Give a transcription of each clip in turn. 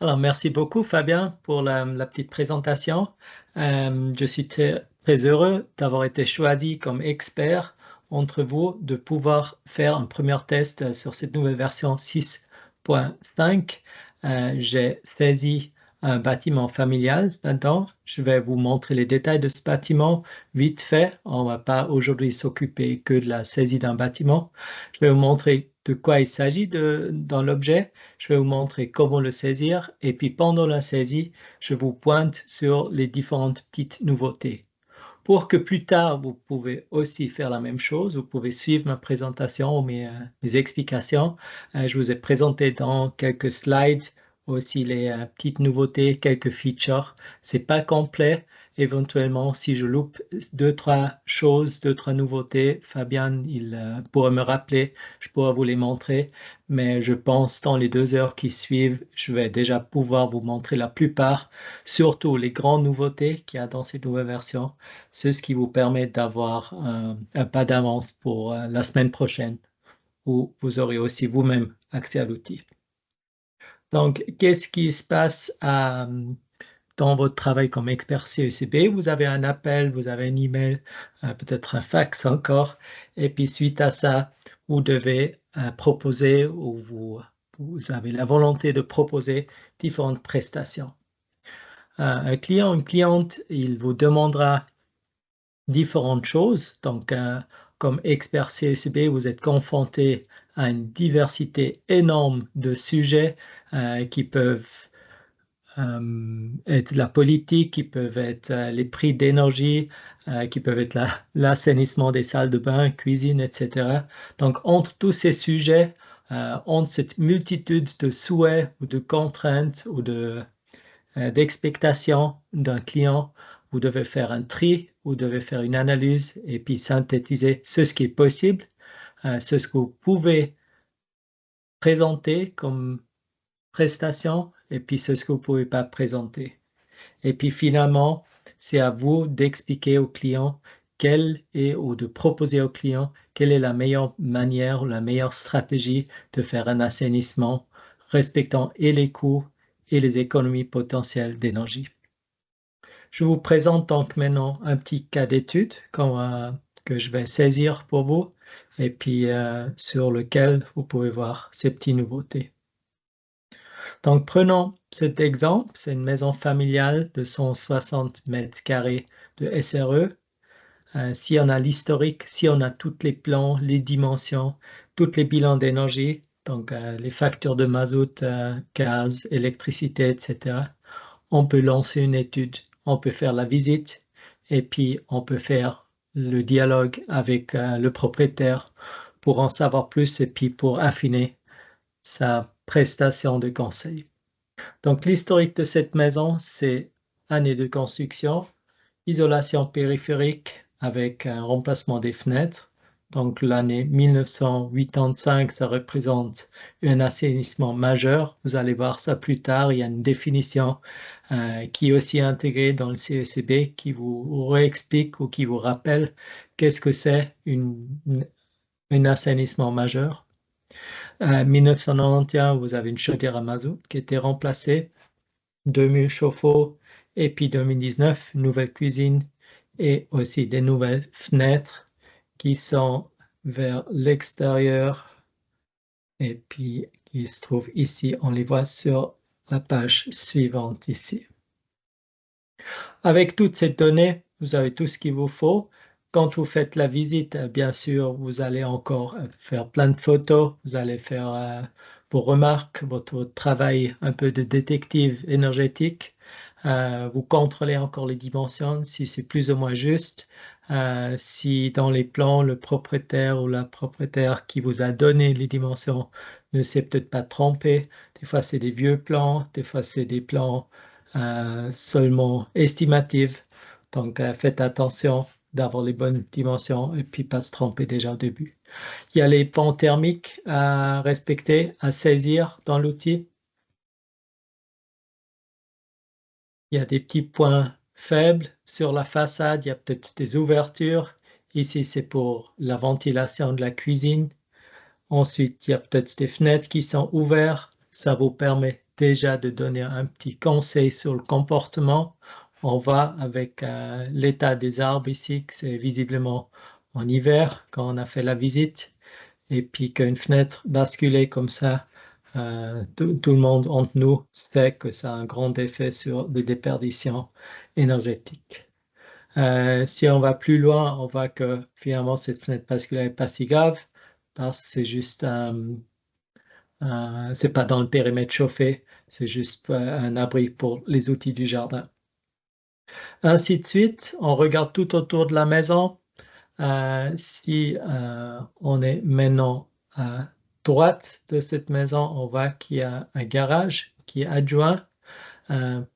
Alors, merci beaucoup, Fabien, pour la petite présentation. Je suis très heureux d'avoir été choisi comme expert entre vous de pouvoir faire un premier test sur cette nouvelle version 6.5. J'ai saisi un bâtiment familial là-dedans. Je vais vous montrer les détails de ce bâtiment vite fait. On ne va pas aujourd'hui s'occuper que de la saisie d'un bâtiment. Je vais vous montrer de quoi il s'agit dans l'objet. Je vais vous montrer comment le saisir et puis pendant la saisie, je vous pointe sur les différentes petites nouveautés. Pour que plus tard, vous pouvez aussi faire la même chose, vous pouvez suivre ma présentation, mes explications. Je vous ai présenté dans quelques slides aussi les petites nouveautés, quelques features. C'est pas complet. Éventuellement, si je loupe deux, trois choses, deux, trois nouveautés, Fabien, il pourra me rappeler, je pourrai vous les montrer. Mais je pense dans les 2 heures qui suivent, je vais déjà pouvoir vous montrer la plupart, surtout les grandes nouveautés qu'il y a dans cette nouvelle version. C'est ce qui vous permet d'avoir un pas d'avance pour la semaine prochaine, où vous aurez aussi vous-même accès à l'outil. Donc, qu'est-ce qui se passe dans votre travail comme expert CECB? Vous avez un appel, vous avez un email, peut-être un fax encore, et puis suite à ça, vous devez proposer ou vous avez la volonté de proposer différentes prestations. Un client, une cliente, il vous demandera différentes choses. Donc, comme expert CECB, vous êtes confronté à une diversité énorme de sujets qui peuvent être la politique, qui peuvent être les prix d'énergie, qui peuvent être l'assainissement des salles de bain, cuisine, etc. Donc, entre tous ces sujets, entre cette multitude de souhaits ou de contraintes ou d'expectations d'un client, vous devez faire un tri, vous devez faire une analyse et puis synthétiser ce qui est possible, ce que vous pouvez présenter comme prestation et puis ce que vous ne pouvez pas présenter. Et puis finalement, c'est à vous d'expliquer au client ou de proposer au client quelle est la meilleure manière ou la meilleure stratégie de faire un assainissement respectant et les coûts et les économies potentielles d'énergie. Je vous présente donc maintenant un petit cas d'étude que je vais saisir pour vous et puis sur lequel vous pouvez voir ces petites nouveautés. Donc prenons cet exemple, c'est une maison familiale de 160 mètres carrés de SRE. Si on a l'historique, si on a tous les plans, les dimensions, tous les bilans d'énergie, donc les factures de mazout, gaz, électricité, etc., on peut lancer une étude, on peut faire la visite et puis on peut faire le dialogue avec le propriétaire pour en savoir plus et puis pour affiner sa prestation de conseil. Donc l'historique de cette maison, c'est année de construction, isolation périphérique avec un remplacement des fenêtres. Donc l'année 1985, ça représente un assainissement majeur. Vous allez voir ça plus tard. Il y a une définition qui est aussi intégrée dans le CECB qui vous réexplique ou qui vous rappelle qu'est-ce que c'est un assainissement majeur. 1991, vous avez une chaudière à mazout qui a été remplacée. 2000 chauffe-eau et puis 2019, nouvelle cuisine et aussi des nouvelles fenêtres qui sont vers l'extérieur et puis qui se trouvent ici. On les voit sur la page suivante ici. Avec toutes ces données, vous avez tout ce qu'il vous faut. Quand vous faites la visite, bien sûr, vous allez encore faire plein de photos, vous allez faire vos remarques, votre travail un peu de détective énergétique. Vous contrôlez encore les dimensions, si c'est plus ou moins juste. Si dans les plans, le propriétaire ou la propriétaire qui vous a donné les dimensions ne s'est peut-être pas trompé. Des fois, c'est des vieux plans, des fois, c'est des plans seulement estimatifs. Donc, faites attention d'avoir les bonnes dimensions et puis pas se tromper déjà au début. Il y a les ponts thermiques à respecter, à saisir dans l'outil. Il y a des petits points faibles sur la façade, il y a peut-être des ouvertures. Ici, c'est pour la ventilation de la cuisine. Ensuite, il y a peut-être des fenêtres qui sont ouvertes. Ça vous permet déjà de donner un petit conseil sur le comportement. On voit avec l'état des arbres ici que c'est visiblement en hiver quand on a fait la visite, et puis qu'une fenêtre basculée comme ça, tout le monde entre nous sait que ça a un grand effet sur les déperditions énergétiques. Si on va plus loin, on voit que finalement cette fenêtre basculaire n'est pas si grave parce que c'est juste, c'est pas dans le périmètre chauffé, c'est juste un abri pour les outils du jardin. Ainsi de suite, on regarde tout autour de la maison. Si on est maintenant à droite de cette maison, on voit qu'il y a un garage qui est adjoint.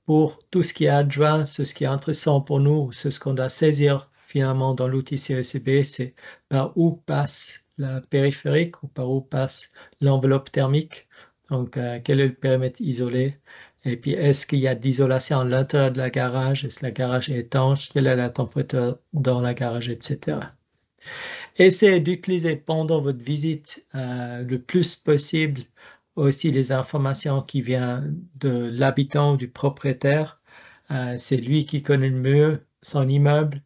Pour tout ce qui est adjoint, ce qui est intéressant pour nous, ce qu'on doit saisir finalement dans l'outil CECB, c'est par où passe la périphérique ou par où passe l'enveloppe thermique. Donc, quel est le périmètre isolé? Et puis, est-ce qu'il y a d'isolation à l'intérieur de la garage? Est-ce que la garage est étanche? Quelle est la température dans la garage, etc. Essayez d'utiliser pendant votre visite le plus possible aussi les informations qui viennent de l'habitant ou du propriétaire. C'est lui qui connaît le mieux son immeuble.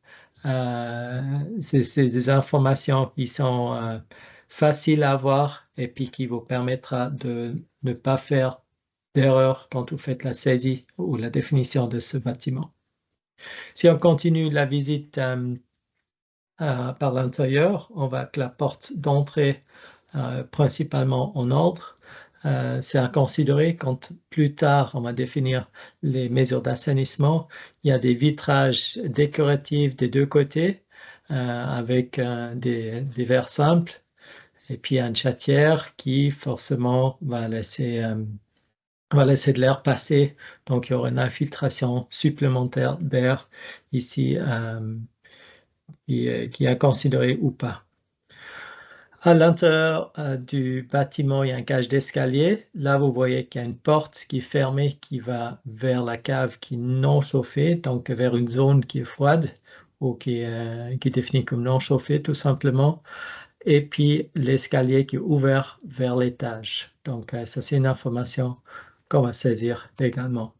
C'est des informations qui sont faciles à avoir et puis qui vous permettra de ne pas faire d'erreur quand vous faites la saisie ou la définition de ce bâtiment. Si on continue la visite par l'intérieur, on voit que la porte d'entrée principalement en ordre. C'est à considérer quand plus tard on va définir les mesures d'assainissement. Il y a des vitrages décoratifs des deux côtés avec des verres simples et puis une chatière qui forcément va laisser de l'air passer. Donc il y aura une infiltration supplémentaire d'air ici qui est à considérer ou pas. À l'intérieur du bâtiment, il y a un cage d'escalier. Là, vous voyez qu'il y a une porte qui est fermée qui va vers la cave qui est non chauffée, donc vers une zone qui est froide ou qui est définie comme non chauffée tout simplement. Et puis l'escalier qui est ouvert vers l'étage. Donc ça, c'est une information qu'on va saisir également.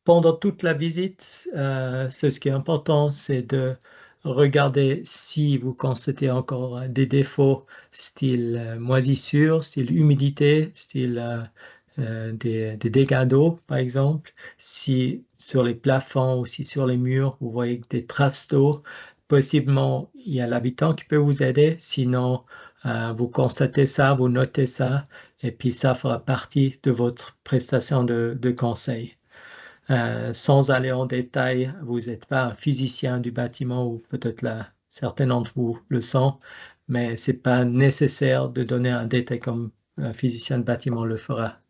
Pendant toute la visite, ce qui est important, c'est de regarder si vous constatez encore des défauts, style moisissure, style humidité, style des dégâts d'eau, par exemple. Si sur les plafonds ou si sur les murs, vous voyez des traces d'eau, possiblement, il y a l'habitant qui peut vous aider. Sinon, vous constatez ça, vous notez ça, et puis ça fera partie de votre prestation de conseil. Sans aller en détail, vous n'êtes pas un physicien du bâtiment ou peut-être là, certains d'entre vous le sont, mais ce n'est pas nécessaire de donner un détail comme un physicien de bâtiment le fera.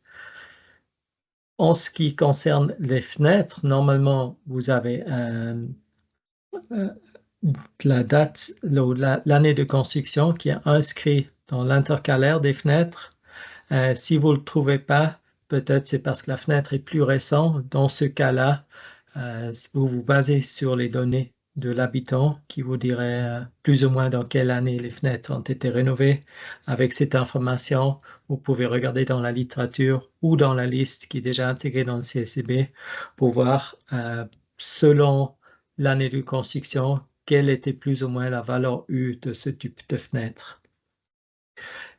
En ce qui concerne les fenêtres, normalement, vous avez la date, l'année de construction qui est inscrite dans l'intercalaire des fenêtres. Si vous ne le trouvez pas, peut-être c'est parce que la fenêtre est plus récente. Dans ce cas-là, vous vous basez sur les données de l'habitant qui vous dirait plus ou moins dans quelle année les fenêtres ont été rénovées. Avec cette information, vous pouvez regarder dans la littérature ou dans la liste qui est déjà intégrée dans le CSCB pour voir, selon l'année de construction, quelle était plus ou moins la valeur U de ce type de fenêtre.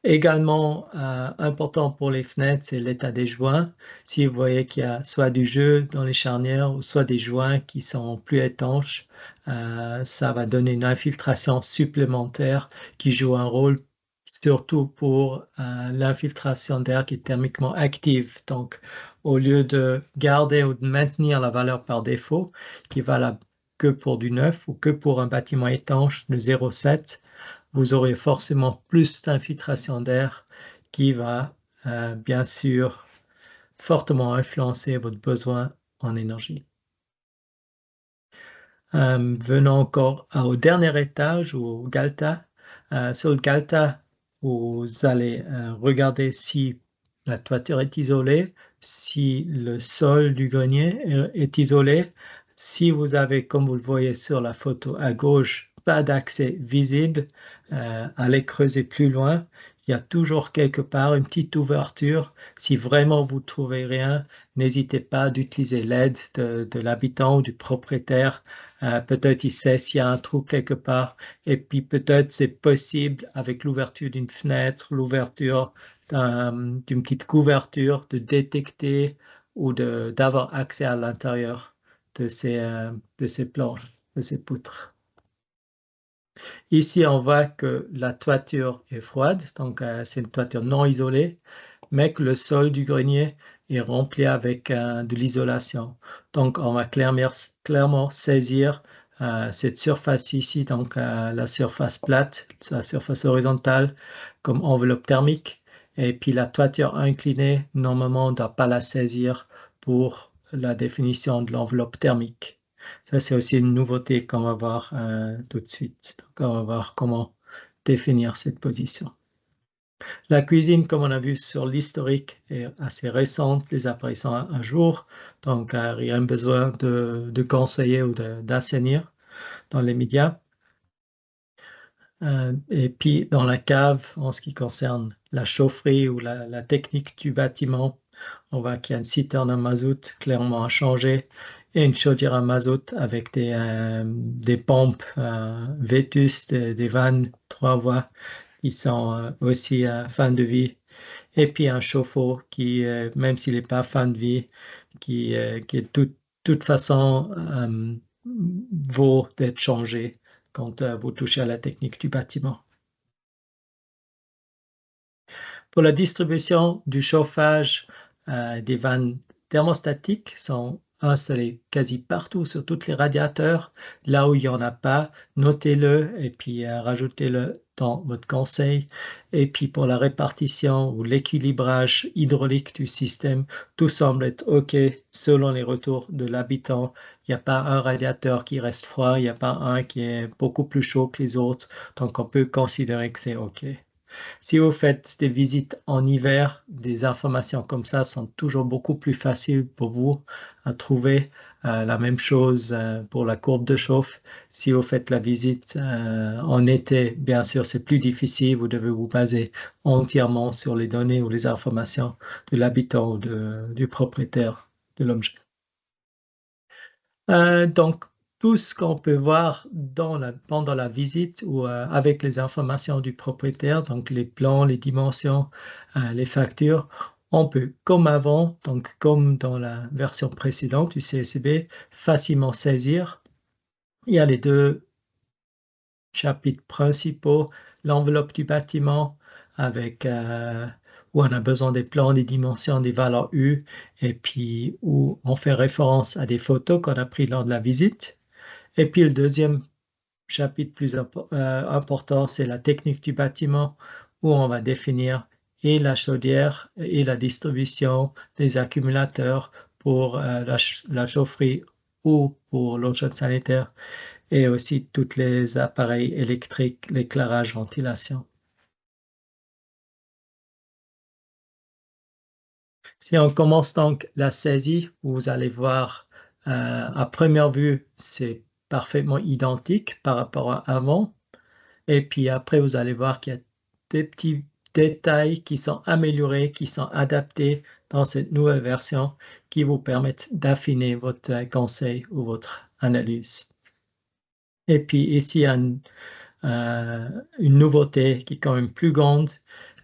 Également important pour les fenêtres, c'est l'état des joints. Si vous voyez qu'il y a soit du jeu dans les charnières ou soit des joints qui sont plus étanches, ça va donner une infiltration supplémentaire qui joue un rôle surtout pour l'infiltration d'air qui est thermiquement active. Donc, au lieu de garder ou de maintenir la valeur par défaut, qui est valable que pour du neuf ou que pour un bâtiment étanche de 0,7, vous aurez forcément plus d'infiltration d'air qui va bien sûr fortement influencer votre besoin en énergie. Venons encore au dernier étage ou au Galta. Sur le Galta, vous allez regarder si la toiture est isolée, si le sol du grenier est isolé. Si vous avez, comme vous le voyez sur la photo à gauche, pas d'accès visible, allez creuser plus loin. il y a toujours quelque part une petite ouverture. Si vraiment vous ne trouvez rien, n'hésitez pas d'utiliser l'aide de l'habitant ou du propriétaire. Peut-être il sait s'il y a un trou quelque part. Et puis peut-être c'est possible avec l'ouverture d'une fenêtre, l'ouverture d'une petite couverture, de détecter ou d'avoir accès à l'intérieur de ces planches, de ces poutres. Ici, on voit que la toiture est froide, donc c'est une toiture non isolée, mais que le sol du grenier est rempli avec de l'isolation. Donc, on va clairement saisir cette surface ici, donc la surface plate, la surface horizontale, comme enveloppe thermique. Et puis la toiture inclinée, normalement, on ne doit pas la saisir pour la définition de l'enveloppe thermique. Ça, c'est aussi une nouveauté qu'on va voir tout de suite. Donc, on va voir comment définir cette position. La cuisine, comme on a vu sur l'historique, est assez récente, les appareils sont à jour, donc rien besoin de conseiller ou d'assainir dans les médias. Et puis dans la cave, en ce qui concerne la chaufferie ou la technique du bâtiment, on voit qu'il y a une citerne à mazout clairement à changer et une chaudière à mazout avec des pompes vétustes, des vannes 3 voies qui sont aussi fin de vie. Et puis un chauffe-eau qui, même s'il n'est pas fin de vie, qui est de toute façon vaut d'être changé quand vous touchez à la technique du bâtiment. Pour la distribution du chauffage, des vannes thermostatiques sont installées quasi partout sur tous les radiateurs. Là où il n'y en a pas, notez-le et puis rajoutez-le dans votre conseil. Et puis pour la répartition ou l'équilibrage hydraulique du système, tout semble être OK selon les retours de l'habitant. Il n'y a pas un radiateur qui reste froid, il n'y a pas un qui est beaucoup plus chaud que les autres. Donc on peut considérer que c'est OK. Si vous faites des visites en hiver, des informations comme ça sont toujours beaucoup plus faciles pour vous à trouver. La même chose pour la courbe de chauffe. Si vous faites la visite en été, bien sûr, c'est plus difficile. Vous devez vous baser entièrement sur les données ou les informations de l'habitant ou du propriétaire de l'objet. Donc, tout ce qu'on peut voir pendant la visite ou avec les informations du propriétaire, donc les plans, les dimensions, les factures, on peut, comme avant, donc comme dans la version précédente du CSCB, facilement saisir. Il y a les deux chapitres principaux, l'enveloppe du bâtiment avec où on a besoin des plans, des dimensions, des valeurs U, et puis où on fait référence à des photos qu'on a prises lors de la visite. Et puis le deuxième chapitre plus important, c'est la technique du bâtiment, où on va définir et la chaudière et la distribution des accumulateurs pour la chaufferie ou pour l'eau chaude sanitaire, et aussi tous les appareils électriques, l'éclairage, ventilation. Si on commence donc la saisie, vous allez voir à première vue, c'est parfaitement identique par rapport à avant. Et puis après, vous allez voir qu'il y a des petits détails qui sont améliorés, qui sont adaptés dans cette nouvelle version qui vous permettent d'affiner votre conseil ou votre analyse. Et puis ici, il y a une nouveauté qui est quand même plus grande,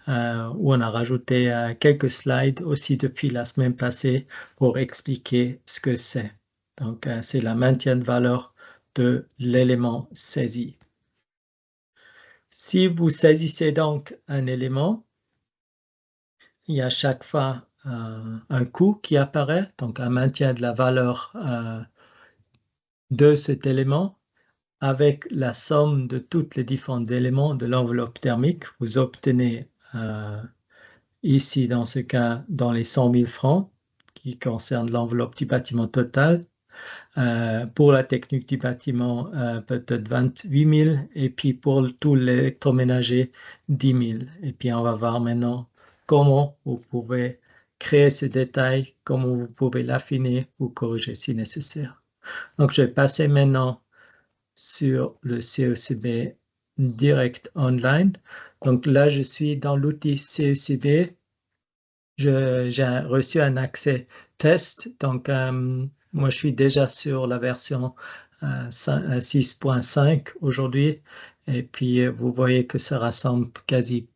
où on a rajouté quelques slides aussi depuis la semaine passée pour expliquer ce que c'est. Donc, c'est la maintien de valeur de l'élément saisi. Si vous saisissez donc un élément, il y a chaque fois un coût qui apparaît, donc un maintien de la valeur de cet élément avec la somme de tous les différents éléments de l'enveloppe thermique. Vous obtenez ici, dans ce cas, dans les 100 000 francs qui concernent l'enveloppe du bâtiment total. Pour la technique du bâtiment, peut-être 28 000, et puis pour tout l'électroménager, 10 000. Et puis on va voir maintenant comment vous pouvez créer ce détail, comment vous pouvez l'affiner ou corriger si nécessaire. Donc je vais passer maintenant sur le CECB direct online. Donc là, je suis dans l'outil CECB. J'ai reçu un accès test. Donc, moi, je suis déjà sur la version 6.5 aujourd'hui. Et puis, vous voyez que ça ressemble quasi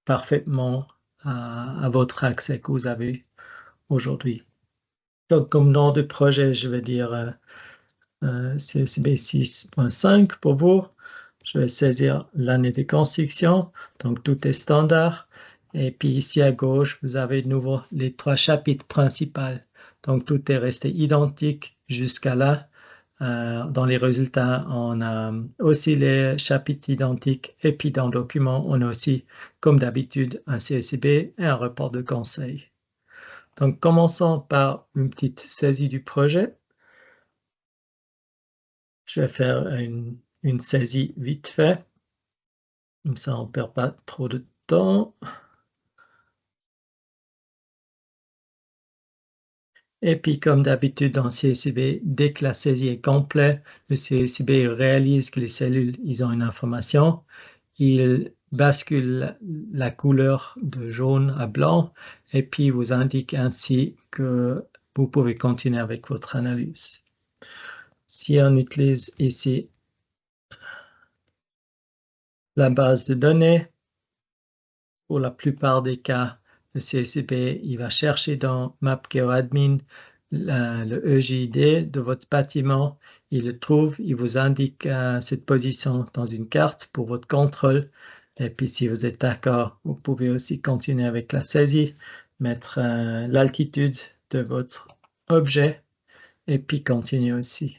parfaitement à votre accès que vous avez aujourd'hui. Donc, comme nom de projet, je vais dire CECB 6.5 pour vous. Je vais saisir l'année de construction. Donc, tout est standard. Et puis ici à gauche, vous avez de nouveau les 3 chapitres principaux. Donc, tout est resté identique jusqu'à là. Dans les résultats, on a aussi les chapitres identiques. Et puis dans le document, on a aussi, comme d'habitude, un CECB et un rapport de conseil. Donc, commençons par une petite saisie du projet. Je vais faire une saisie vite fait. Comme ça, on ne perd pas trop de temps. Et puis, comme d'habitude dans CECB, dès que la saisie est complète, le CECB réalise que les cellules ont une information. Il bascule la couleur de jaune à blanc et puis vous indique ainsi que vous pouvez continuer avec votre analyse. Si on utilise ici la base de données, pour la plupart des cas, le CECB il va chercher dans MapGeoAdmin le EJD de votre bâtiment, il le trouve, il vous indique cette position dans une carte pour votre contrôle. Et puis si vous êtes d'accord, vous pouvez aussi continuer avec la saisie, mettre l'altitude de votre objet et puis continuer aussi.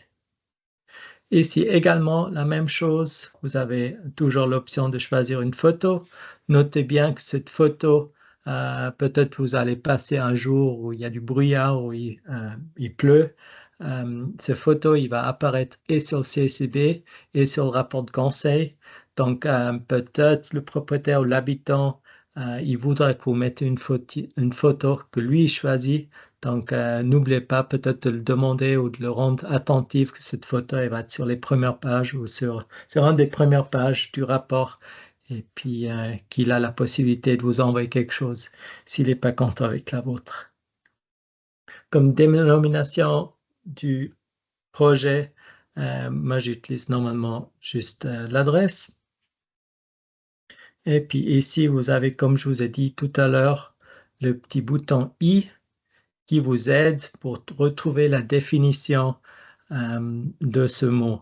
Ici également, la même chose, vous avez toujours l'option de choisir une photo. Notez bien que cette photo, peut-être vous allez passer un jour où il y a du brouillard, où il pleut. Cette photo, il va apparaître et sur le CECB et sur le rapport de conseil. Donc, peut-être le propriétaire ou l'habitant, il voudrait que vous mettez une photo que lui choisit. Donc, n'oubliez pas peut-être de le demander ou de le rendre attentif que cette photo elle va être sur les premières pages ou sur une des premières pages du rapport et puis qu'il a la possibilité de vous envoyer quelque chose s'il n'est pas content avec la vôtre. Comme dénomination du projet, moi j'utilise normalement juste l'adresse. Et puis ici, vous avez, comme je vous ai dit tout à l'heure, le petit bouton I qui vous aide pour retrouver la définition de ce mot.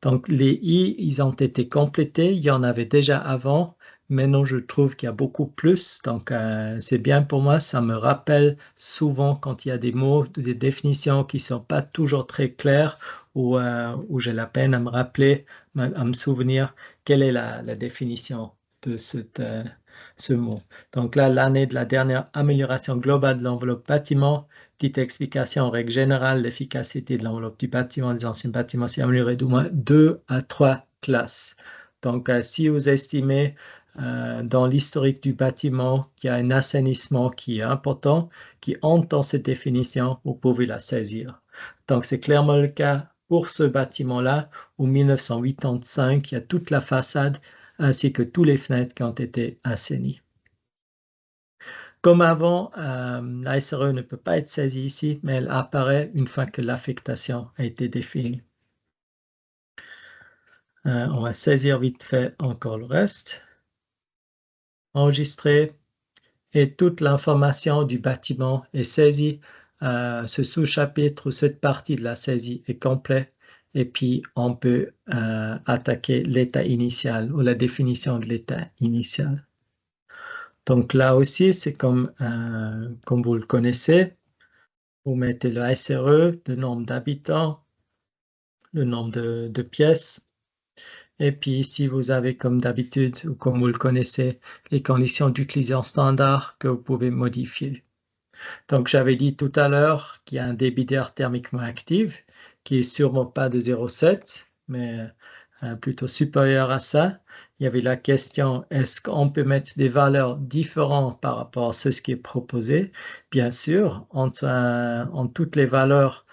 Donc, les I, ils ont été complétés. Il y en avait déjà avant. Maintenant, je trouve qu'il y a beaucoup plus. Donc, c'est bien pour moi. Ça me rappelle souvent quand il y a des mots, des définitions qui ne sont pas toujours très claires ou où j'ai la peine à me rappeler, à me souvenir quelle est la définition de ce mot. Donc là, l'année de la dernière amélioration globale de l'enveloppe bâtiment, petite explication en règle générale, l'efficacité de l'enveloppe du bâtiment des anciens bâtiments s'est améliorée d'au moins 2 à 3 classes. Donc, si vous estimez dans l'historique du bâtiment qu'il y a un assainissement qui est important, qui entre dans cette définition, vous pouvez la saisir. Donc, c'est clairement le cas pour ce bâtiment-là, où 1985, il y a toute la façade ainsi que tous les fenêtres qui ont été assainies. Comme avant, la SRE ne peut pas être saisie ici, mais elle apparaît une fois que l'affectation a été définie. On va saisir vite fait encore le reste. Enregistrer. Et toute l'information du bâtiment est saisie. Ce sous-chapitre ou cette partie de la saisie est complète. Et puis, on peut attaquer l'état initial ou la définition de l'état initial. Donc là aussi, c'est comme vous le connaissez. Vous mettez le SRE, le nombre d'habitants, le nombre de pièces. Et puis ici, vous avez comme d'habitude, ou comme vous le connaissez, les conditions d'utilisation standard que vous pouvez modifier. Donc, j'avais dit tout à l'heure qu'il y a un débit d'air thermiquement actif qui est sûrement pas de 0,7, mais plutôt supérieur à ça. Il y avait la question, est-ce qu'on peut mettre des valeurs différentes par rapport à ce qui est proposé? Bien sûr, entre toutes les valeurs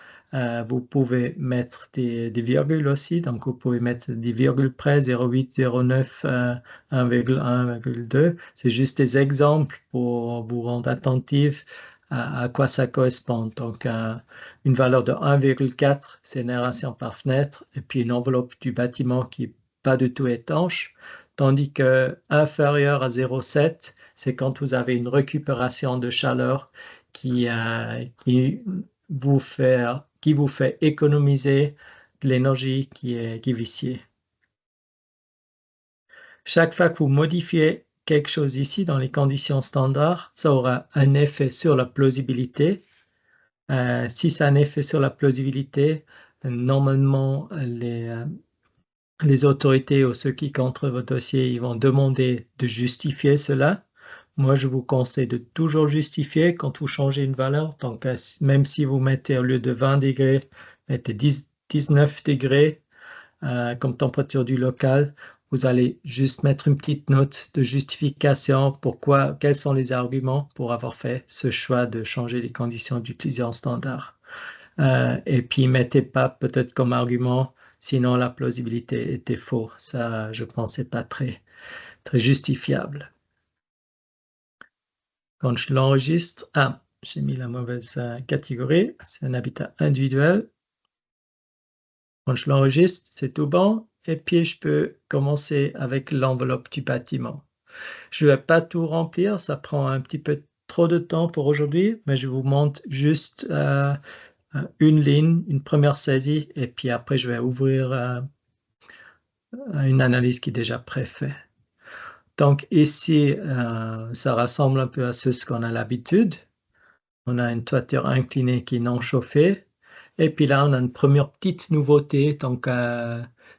Vous pouvez mettre des virgules aussi, donc vous pouvez mettre des virgules près, 0,8, 0,9, 1,1, 1,2. C'est juste des exemples pour vous rendre attentif à quoi ça correspond. Donc, une valeur de 1,4, c'est une aération par fenêtre, et puis une enveloppe du bâtiment qui n'est pas du tout étanche, tandis que inférieur à 0,7, c'est quand vous avez une récupération de chaleur qui vous fait économiser de l'énergie qui est viciée. Chaque fois que vous modifiez quelque chose ici dans les conditions standards, ça aura un effet sur la plausibilité. Si ça a un effet sur la plausibilité, normalement, les autorités ou ceux qui contrôlent votre dossier, ils vont demander de justifier cela. Moi, je vous conseille de toujours justifier quand vous changez une valeur. Donc, même si vous mettez au lieu de 20 degrés, mettez 19 degrés comme température du local, vous allez juste mettre une petite note de justification. Pourquoi, quels sont les arguments pour avoir fait ce choix de changer les conditions d'utilisation standard. Et puis, mettez pas peut-être comme argument, sinon la plausibilité était faux. Ça, je pense, c'est pas très justifiable. Quand je l'enregistre, j'ai mis la mauvaise catégorie, c'est un habitat individuel. Quand je l'enregistre, c'est tout bon. Et puis, je peux commencer avec l'enveloppe du bâtiment. Je ne vais pas tout remplir, ça prend un petit peu trop de temps pour aujourd'hui, mais je vous montre juste une ligne, une première saisie, et puis après, je vais ouvrir une analyse qui est déjà préfaite. Donc ici, ça ressemble un peu à ce qu'on a l'habitude. On a une toiture inclinée qui est non chauffée. Et puis là, on a une première petite nouveauté. Donc,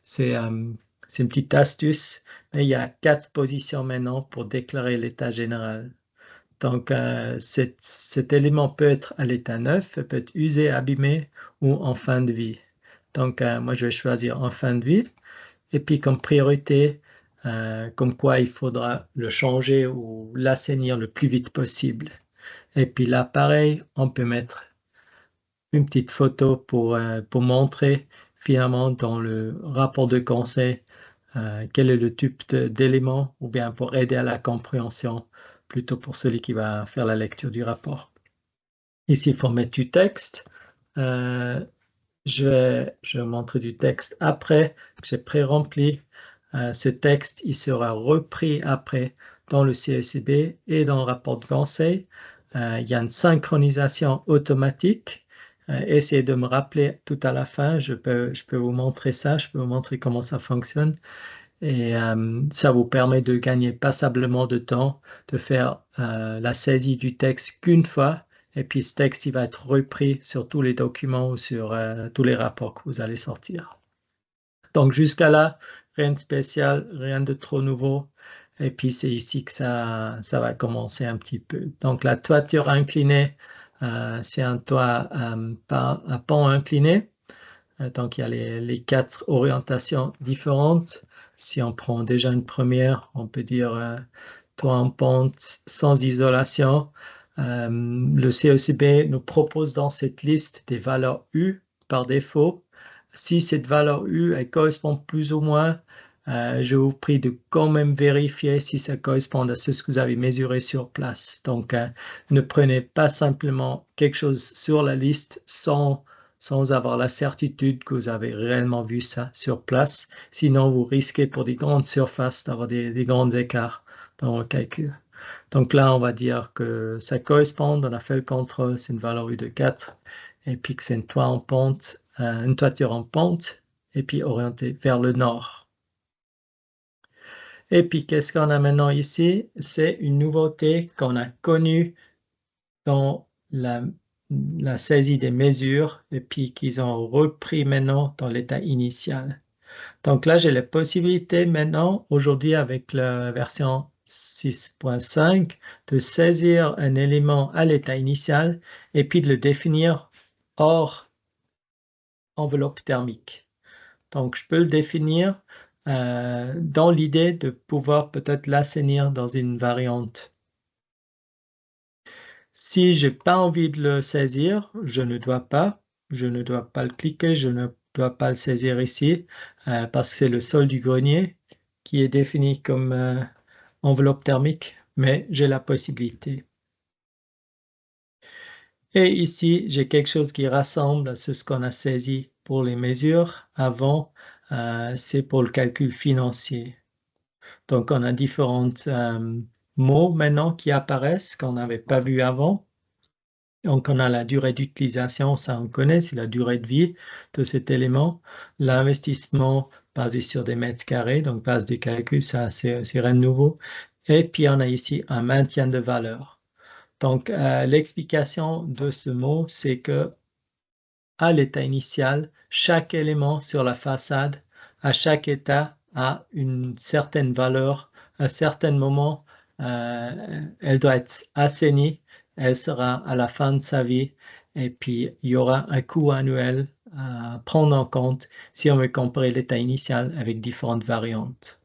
c'est une petite astuce. Mais il y a 4 positions maintenant pour déclarer l'état général. Donc, cet élément peut être à l'état neuf, peut être usé, abîmé ou en fin de vie. Donc, moi, je vais choisir en fin de vie. Et puis, comme priorité, comme quoi il faudra le changer ou l'assainir le plus vite possible. Et puis là, pareil, on peut mettre une petite photo pour montrer finalement dans le rapport de conseil quel est le type d'élément ou bien pour aider à la compréhension plutôt pour celui qui va faire la lecture du rapport. Ici, il faut mettre du texte. Je vais montrer du texte après que j'ai pré-rempli. Ce texte, il sera repris après dans le CECB et dans le rapport de conseil. Il y a une synchronisation automatique. Essayez de me rappeler tout à la fin. Je peux vous montrer ça. Je peux vous montrer comment ça fonctionne. Et ça vous permet de gagner passablement de temps, de faire la saisie du texte qu'une fois. Et puis ce texte, il va être repris sur tous les documents ou sur tous les rapports que vous allez sortir. Donc jusqu'à là, rien de spécial, rien de trop nouveau. Et puis c'est ici que ça va commencer un petit peu. Donc la toiture inclinée, c'est un toit à pan incliné. Donc il y a les 4 orientations différentes. Si on prend déjà une première, on peut dire toit en pente sans isolation. Le CECB nous propose dans cette liste des valeurs U par défaut. Si cette valeur U elle correspond plus ou moins, je vous prie de quand même vérifier si ça correspond à ce que vous avez mesuré sur place. Donc, ne prenez pas simplement quelque chose sur la liste sans avoir la certitude que vous avez réellement vu ça sur place. Sinon, vous risquez pour des grandes surfaces d'avoir des grands écarts dans le calcul. Donc là, on va dire que ça correspond, on a fait le contrôle, c'est une valeur U de 4, et puis que c'est une toiture en pente, et puis orientée vers le nord. Et puis, qu'est-ce qu'on a maintenant ici? C'est une nouveauté qu'on a connue dans la saisie des mesures, et puis qu'ils ont repris maintenant dans l'état initial. Donc là, j'ai la possibilité maintenant, aujourd'hui avec la version 6.5, de saisir un élément à l'état initial et puis de le définir hors enveloppe thermique. Donc, je peux le définir dans l'idée de pouvoir peut-être l'assainir dans une variante. Si je n'ai pas envie de le saisir, je ne dois pas. je ne dois pas le cliquer, je ne dois pas le saisir ici parce que c'est le sol du grenier qui est défini comme enveloppe thermique, mais j'ai la possibilité. Et ici, j'ai quelque chose qui rassemble ce qu'on a saisi pour les mesures avant, c'est pour le calcul financier. Donc, on a différents mots maintenant qui apparaissent qu'on n'avait pas vu avant. Donc, on a la durée d'utilisation, ça on connaît, c'est la durée de vie de cet élément. L'investissement basé sur des mètres carrés, donc base de calcul, ça c'est rien de nouveau. Et puis, on a ici un maintien de valeur. Donc, l'explication de ce mot, c'est que à l'état initial, chaque élément sur la façade, à chaque état, a une certaine valeur. À un certain moment, elle doit être assainie, elle sera à la fin de sa vie, et puis il y aura un coût annuel à prendre en compte si on veut comparer l'état initial avec différentes variantes.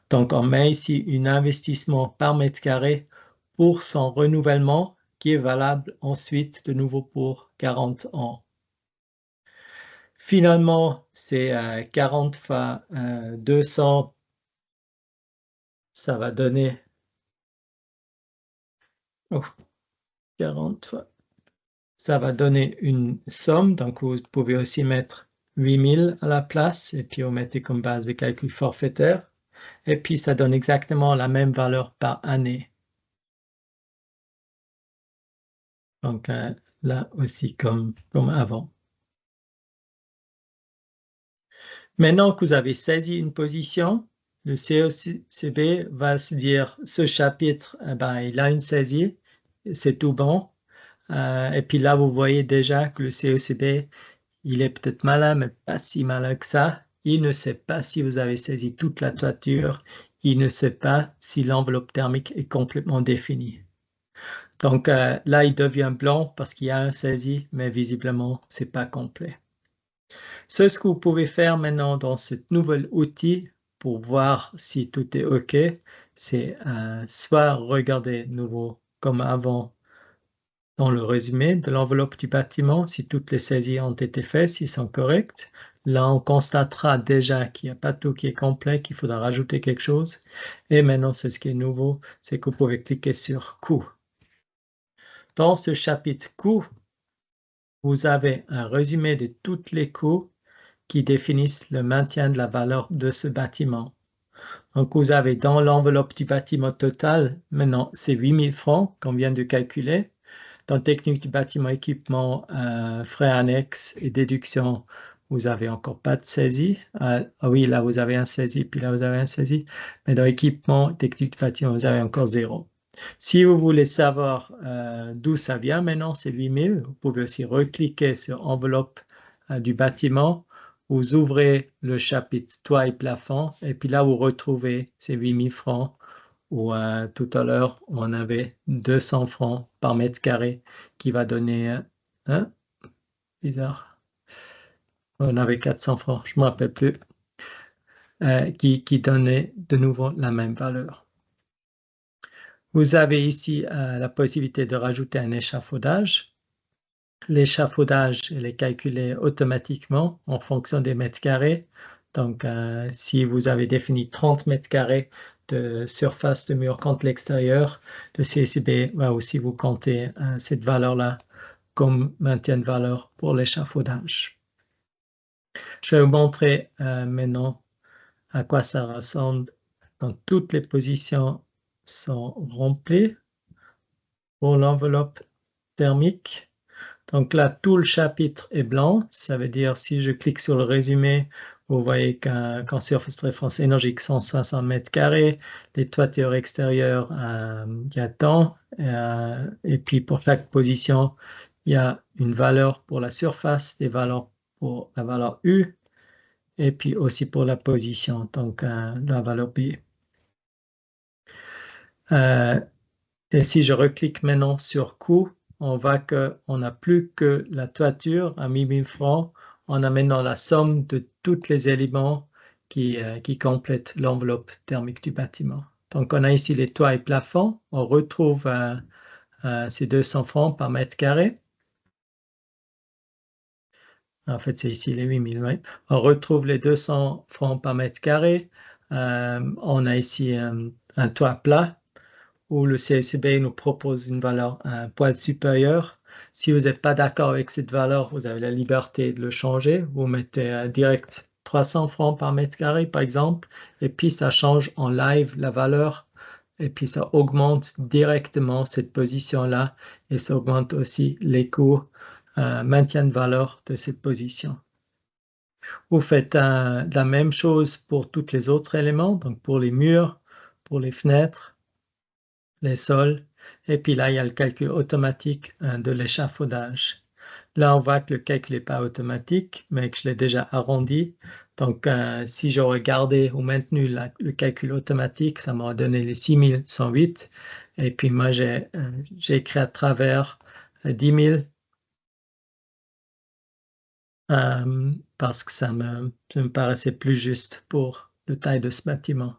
Donc, on met ici un investissement par mètre carré pour son renouvellement qui est valable ensuite de nouveau pour 40 ans. Finalement, c'est 40 fois 200, ça va donner 40 fois. Ça va donner une somme, donc vous pouvez aussi mettre 8000 à la place et puis vous mettez comme base de calcul forfaitaire et puis ça donne exactement la même valeur par année. Donc là aussi comme avant. Maintenant que vous avez saisi une position, le CECB va se dire ce chapitre, il a une saisie, c'est tout bon. Et puis là, vous voyez déjà que le CECB, il est peut-être malin, mais pas si malin que ça. Il ne sait pas si vous avez saisi toute la toiture. Il ne sait pas si l'enveloppe thermique est complètement définie. Donc là, il devient blanc parce qu'il y a un saisi, mais visiblement, ce n'est pas complet. Ce que vous pouvez faire maintenant dans ce nouvel outil pour voir si tout est OK, c'est soit regarder nouveau comme avant dans le résumé de l'enveloppe du bâtiment, si toutes les saisies ont été faites, s'ils sont corrects. Là, on constatera déjà qu'il n'y a pas tout qui est complet, qu'il faudra rajouter quelque chose. Et maintenant, ce qui est nouveau, c'est que vous pouvez cliquer sur Coût. Dans ce chapitre Coût, vous avez un résumé de tous les coûts qui définissent le maintien de la valeur de ce bâtiment. Donc, vous avez dans l'enveloppe du bâtiment total, maintenant, c'est 8000 francs qu'on vient de calculer. Dans technique du bâtiment équipement, frais annexes et déductions, vous n'avez encore pas de saisie. Oui, là, vous avez un saisie, puis là, vous avez un saisie. Mais dans équipement, technique du bâtiment, vous avez encore 0. Si vous voulez savoir d'où ça vient maintenant, c'est 8000. Vous pouvez aussi recliquer sur enveloppe du bâtiment. Vous ouvrez le chapitre toit et plafond, et puis là, vous retrouvez ces 8000 francs où tout à l'heure, on avait 200 francs par mètre carré qui va donner, bizarre, on avait 400 francs, je ne me rappelle plus, qui donnait de nouveau la même valeur. Vous avez ici la possibilité de rajouter un échafaudage. L'échafaudage, il est calculé automatiquement en fonction des mètres carrés. Donc, si vous avez défini 30 mètres carrés de surface de mur contre l'extérieur, le CECB va aussi vous compter cette valeur-là comme maintien de valeur pour l'échafaudage. Je vais vous montrer maintenant à quoi ça ressemble quand toutes les positions sont remplies pour l'enveloppe thermique. Donc là, tout le chapitre est blanc. Ça veut dire, si je clique sur le résumé, vous voyez qu'en surface de référence énergique, 160 mètres carrés, les toitures extérieures, il y a tant. Et puis, pour chaque position, il y a une valeur pour la surface, des valeurs pour la valeur U, et puis aussi pour la position, donc la valeur B. Et si je reclique maintenant sur coût, on voit qu'on n'a plus que la toiture à 1000 francs. On a maintenant la somme de tous les éléments qui complètent l'enveloppe thermique du bâtiment. Donc, on a ici les toits et plafonds. On retrouve ces 200 francs par mètre carré. En fait, c'est ici les 8000, oui. On retrouve les 200 francs par mètre carré. On a ici un toit plat où le CSCB nous propose une valeur un poil supérieure. Si vous n'êtes pas d'accord avec cette valeur, vous avez la liberté de le changer. Vous mettez direct 300 francs par mètre carré, par exemple, et puis ça change en live la valeur, et puis ça augmente directement cette position-là, et ça augmente aussi les coûts maintien de valeur de cette position. Vous faites la même chose pour tous les autres éléments, donc pour les murs, pour les fenêtres, les sols, et puis là, il y a le calcul automatique de l'échafaudage. Là, on voit que le calcul n'est pas automatique, mais que je l'ai déjà arrondi. Donc, si j'aurais gardé ou maintenu le calcul automatique, ça m'aurait donné les 6108. Et puis moi, j'ai écrit à travers 10 000 parce que ça me paraissait plus juste pour le taille de ce bâtiment.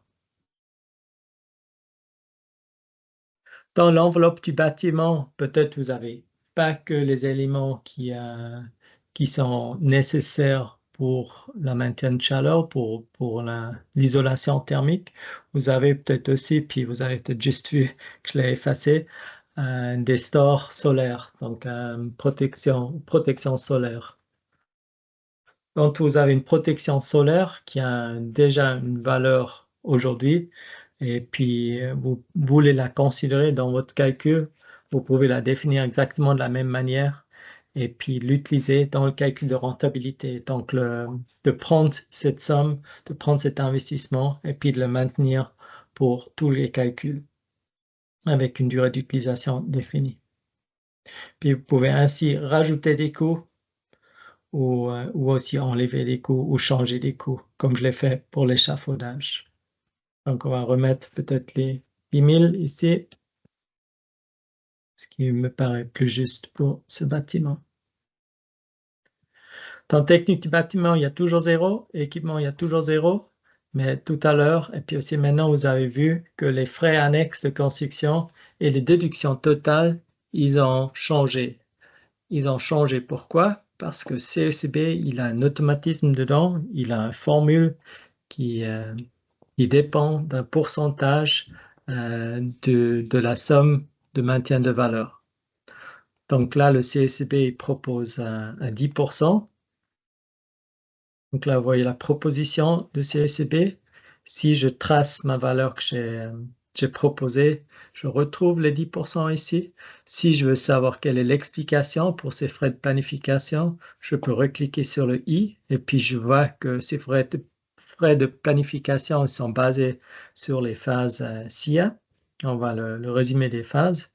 Dans l'enveloppe du bâtiment, peut-être vous n'avez pas que les éléments qui sont nécessaires pour le maintien de chaleur, pour l'isolation thermique. Vous avez peut-être aussi, puis vous avez peut-être juste vu que je l'ai effacé, des stores solaires, donc protection solaire. Quand vous avez une protection solaire qui a déjà une valeur aujourd'hui, et puis vous voulez la considérer dans votre calcul, vous pouvez la définir exactement de la même manière et puis l'utiliser dans le calcul de rentabilité. Donc, de prendre cette somme, de prendre cet investissement et puis de le maintenir pour tous les calculs avec une durée d'utilisation définie. Puis, vous pouvez ainsi rajouter des coûts ou aussi enlever des coûts ou changer des coûts, comme je l'ai fait pour l'échafaudage. Donc, on va remettre peut-être les 10 000 ici, ce qui me paraît plus juste pour ce bâtiment. Dans technique du bâtiment, il y a toujours 0, équipement, il y a toujours 0, mais tout à l'heure, et puis aussi maintenant, vous avez vu que les frais annexes de construction et les déductions totales, ils ont changé. Ils ont changé pourquoi? Parce que CECB, il a un automatisme dedans, il a une formule qui dépend d'un pourcentage de la somme de maintien de valeur. Donc là, le CECB propose un 10%. Donc là, vous voyez la proposition de CECB. Si je trace ma valeur que j'ai proposée, je retrouve les 10% ici. Si je veux savoir quelle est l'explication pour ces frais de planification, je peux recliquer sur le i et puis je vois que ces frais de planification sont basés sur les phases SIA. On voit le résumé des phases.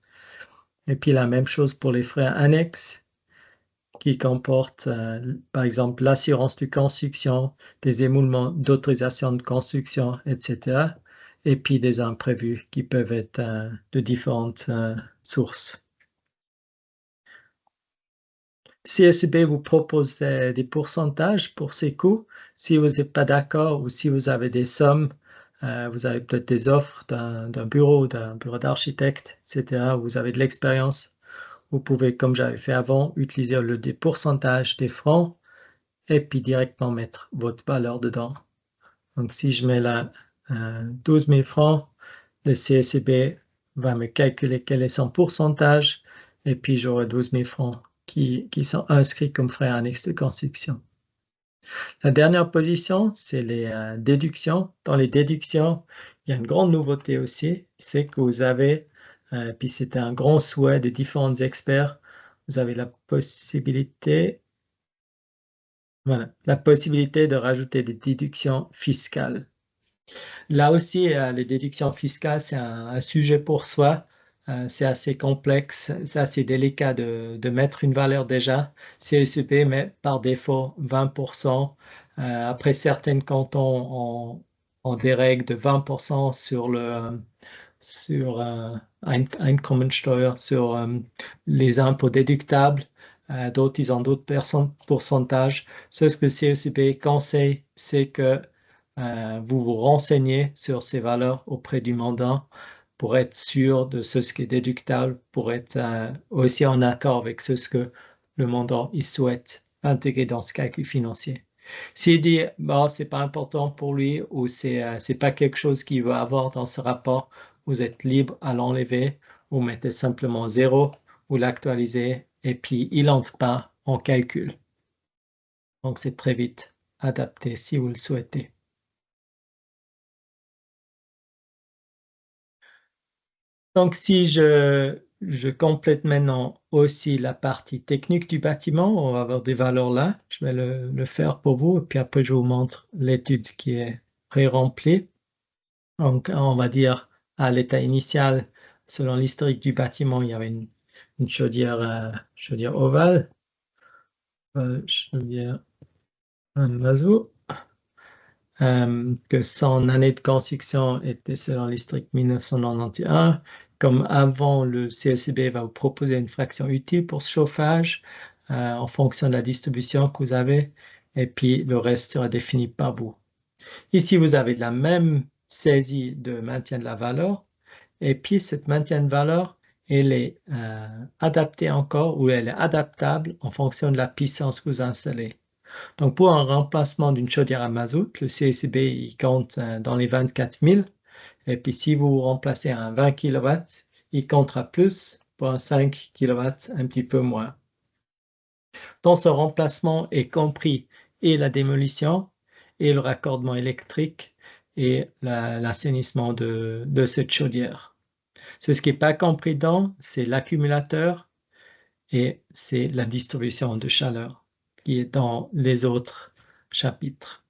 Et puis la même chose pour les frais annexes qui comportent par exemple l'assurance de construction, des émoulements d'autorisation de construction, etc. Et puis des imprévus qui peuvent être de différentes sources. CECB vous propose des pourcentages pour ces coûts. Si vous n'êtes pas d'accord ou si vous avez des sommes, vous avez peut-être des offres d'un bureau d'architecte, etc. Vous avez de l'expérience. Vous pouvez, comme j'avais fait avant, utiliser des pourcentages des francs et puis directement mettre votre valeur dedans. Donc, si je mets là 12 000 francs, le CECB va me calculer quel est son pourcentage et puis j'aurai 12 000 francs qui sont inscrits comme frais annexes de construction. La dernière position, c'est les déductions. Dans les déductions, il y a une grande nouveauté aussi, c'est que vous avez, puis c'était un grand souhait de différents experts, vous avez la possibilité de rajouter des déductions fiscales. Là aussi, les déductions fiscales, c'est un sujet pour soi. C'est assez complexe, c'est assez délicat de mettre une valeur déjà. CECB met par défaut 20%. Après, certains cantons ont des règles de 20% sur Einkommensteuer, sur les impôts déductables. D'autres, ils ont d'autres pourcentages. Ce que CECB conseille, c'est que vous vous renseignez sur ces valeurs auprès du mandant pour être sûr de ce qui est déductable, pour être aussi en accord avec ce que le mandant il souhaite intégrer dans ce calcul financier. S'il dit bon, c'est pas important pour lui ou c'est pas quelque chose qu'il veut avoir dans ce rapport, vous êtes libre à l'enlever, vous mettez simplement 0, vous l'actualisez et puis il n'entre pas en calcul. Donc c'est très vite adapté si vous le souhaitez. Donc si je complète maintenant aussi la partie technique du bâtiment, on va avoir des valeurs là, je vais le faire pour vous et puis après je vous montre l'étude qui est pré-remplie. Donc on va dire à l'état initial, selon l'historique du bâtiment, il y avait une chaudière ovale, chaudière à mazout, que son année de construction était selon l'historique 1991. Comme avant, le CECB va vous proposer une fraction utile pour ce chauffage en fonction de la distribution que vous avez et puis le reste sera défini par vous. Ici, vous avez la même saisie de maintien de la valeur et puis cette maintien de valeur, elle est adaptée encore ou elle est adaptable en fonction de la puissance que vous installez. Donc, pour un remplacement d'une chaudière à mazout, le CECB il compte dans les 24 000. Et puis, si vous remplacez un 20 kW, il comptera plus. Pour un 5 kW, un petit peu moins. Dans ce remplacement est compris et la démolition, et le raccordement électrique, et l'assainissement de cette chaudière. Ce qui n'est pas compris dans, c'est l'accumulateur et c'est la distribution de chaleur qui est dans les autres chapitres.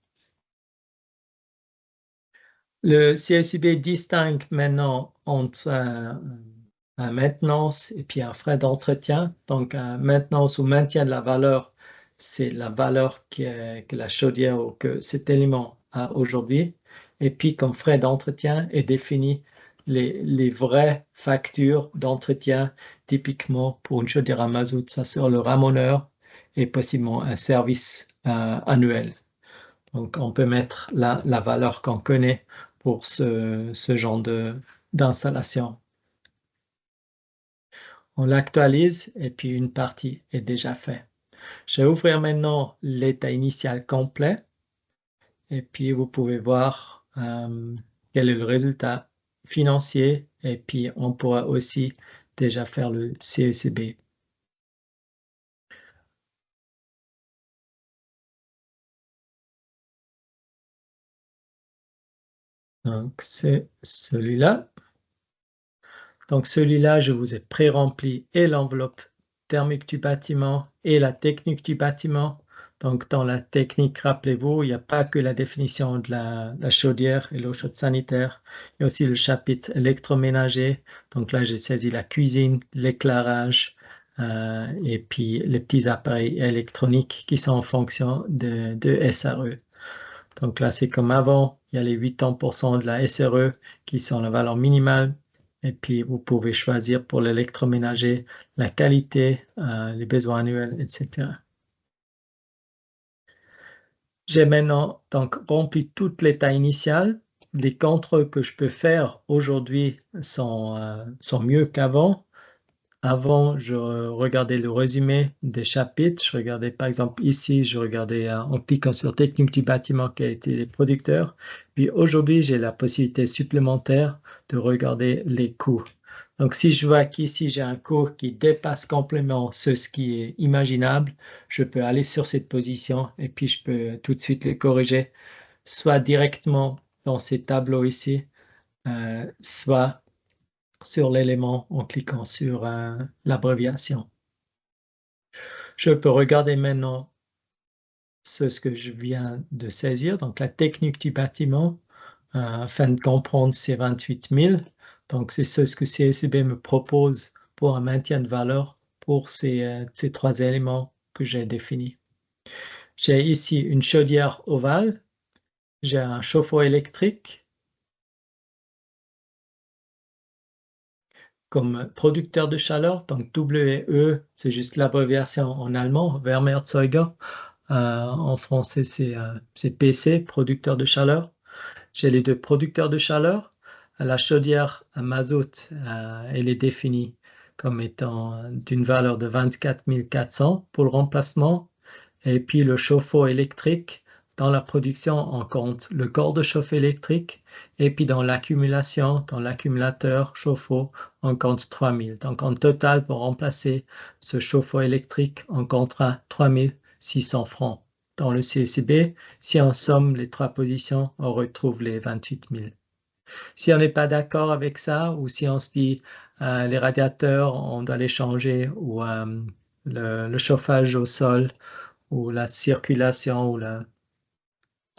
Le CSUB distingue maintenant entre un maintenance et puis un frais d'entretien. Donc, un maintenance ou maintien de la valeur, c'est la valeur que la chaudière ou que cet élément a aujourd'hui. Et puis, comme frais d'entretien est défini les vraies factures d'entretien, typiquement pour une chaudière à mazout, ça sera le ramoneur et possiblement un service annuel. Donc, on peut mettre la valeur qu'on connaît pour ce genre d'installation. On l'actualise et puis une partie est déjà faite. Je vais ouvrir maintenant l'état initial complet et puis vous pouvez voir quel est le résultat financier et puis on pourra aussi déjà faire le CECB. Donc c'est celui-là. Donc celui-là, je vous ai pré-rempli et l'enveloppe thermique du bâtiment et la technique du bâtiment. Donc dans la technique, rappelez-vous, il n'y a pas que la définition de la chaudière et l'eau chaude sanitaire. Il y a aussi le chapitre électroménager. Donc là, j'ai saisi la cuisine, l'éclairage et puis les petits appareils électroniques qui sont en fonction de SRE. Donc là, c'est comme avant, il y a les 80% de la SRE qui sont la valeur minimale. Et puis, vous pouvez choisir pour l'électroménager la qualité, les besoins annuels, etc. J'ai maintenant donc rempli tout l'état initial. Les contrôles que je peux faire aujourd'hui sont mieux qu'avant. Avant, je regardais le résumé des chapitres. Je regardais, par exemple, ici, je regardais en cliquant sur technique du bâtiment qui a été les producteurs. Puis aujourd'hui, j'ai la possibilité supplémentaire de regarder les coûts. Donc, si je vois qu'ici, j'ai un coût qui dépasse complètement ce qui est imaginable, je peux aller sur cette position et puis je peux tout de suite les corriger, soit directement dans ces tableaux ici, soit sur l'élément en cliquant sur l'abréviation. Je peux regarder maintenant ce que je viens de saisir, donc la technique du bâtiment, afin de comprendre ces 28 000. Donc, c'est ce que CECB me propose pour un maintien de valeur pour ces trois éléments que j'ai définis. J'ai ici une chaudière ovale, j'ai un chauffe-eau électrique, comme producteur de chaleur, donc WE, c'est juste l'abréviation en allemand, Wärmeerzeuger. En français, c'est PC, producteur de chaleur. J'ai les deux producteurs de chaleur. La chaudière à mazout, elle est définie comme étant d'une valeur de 24 400 pour le remplacement. Et puis le chauffe-eau électrique, dans la production, on compte le corps de chauffe électrique. Et puis dans l'accumulation, dans l'accumulateur chauffe-eau, on compte 3000. Donc en total, pour remplacer ce chauffe-eau électrique, on comptera 3600 francs. Dans le CECB, si on somme les trois positions, on retrouve les 28 000. Si on n'est pas d'accord avec ça, ou si on se dit les radiateurs, on doit les changer, ou le chauffage au sol, ou la circulation, ou la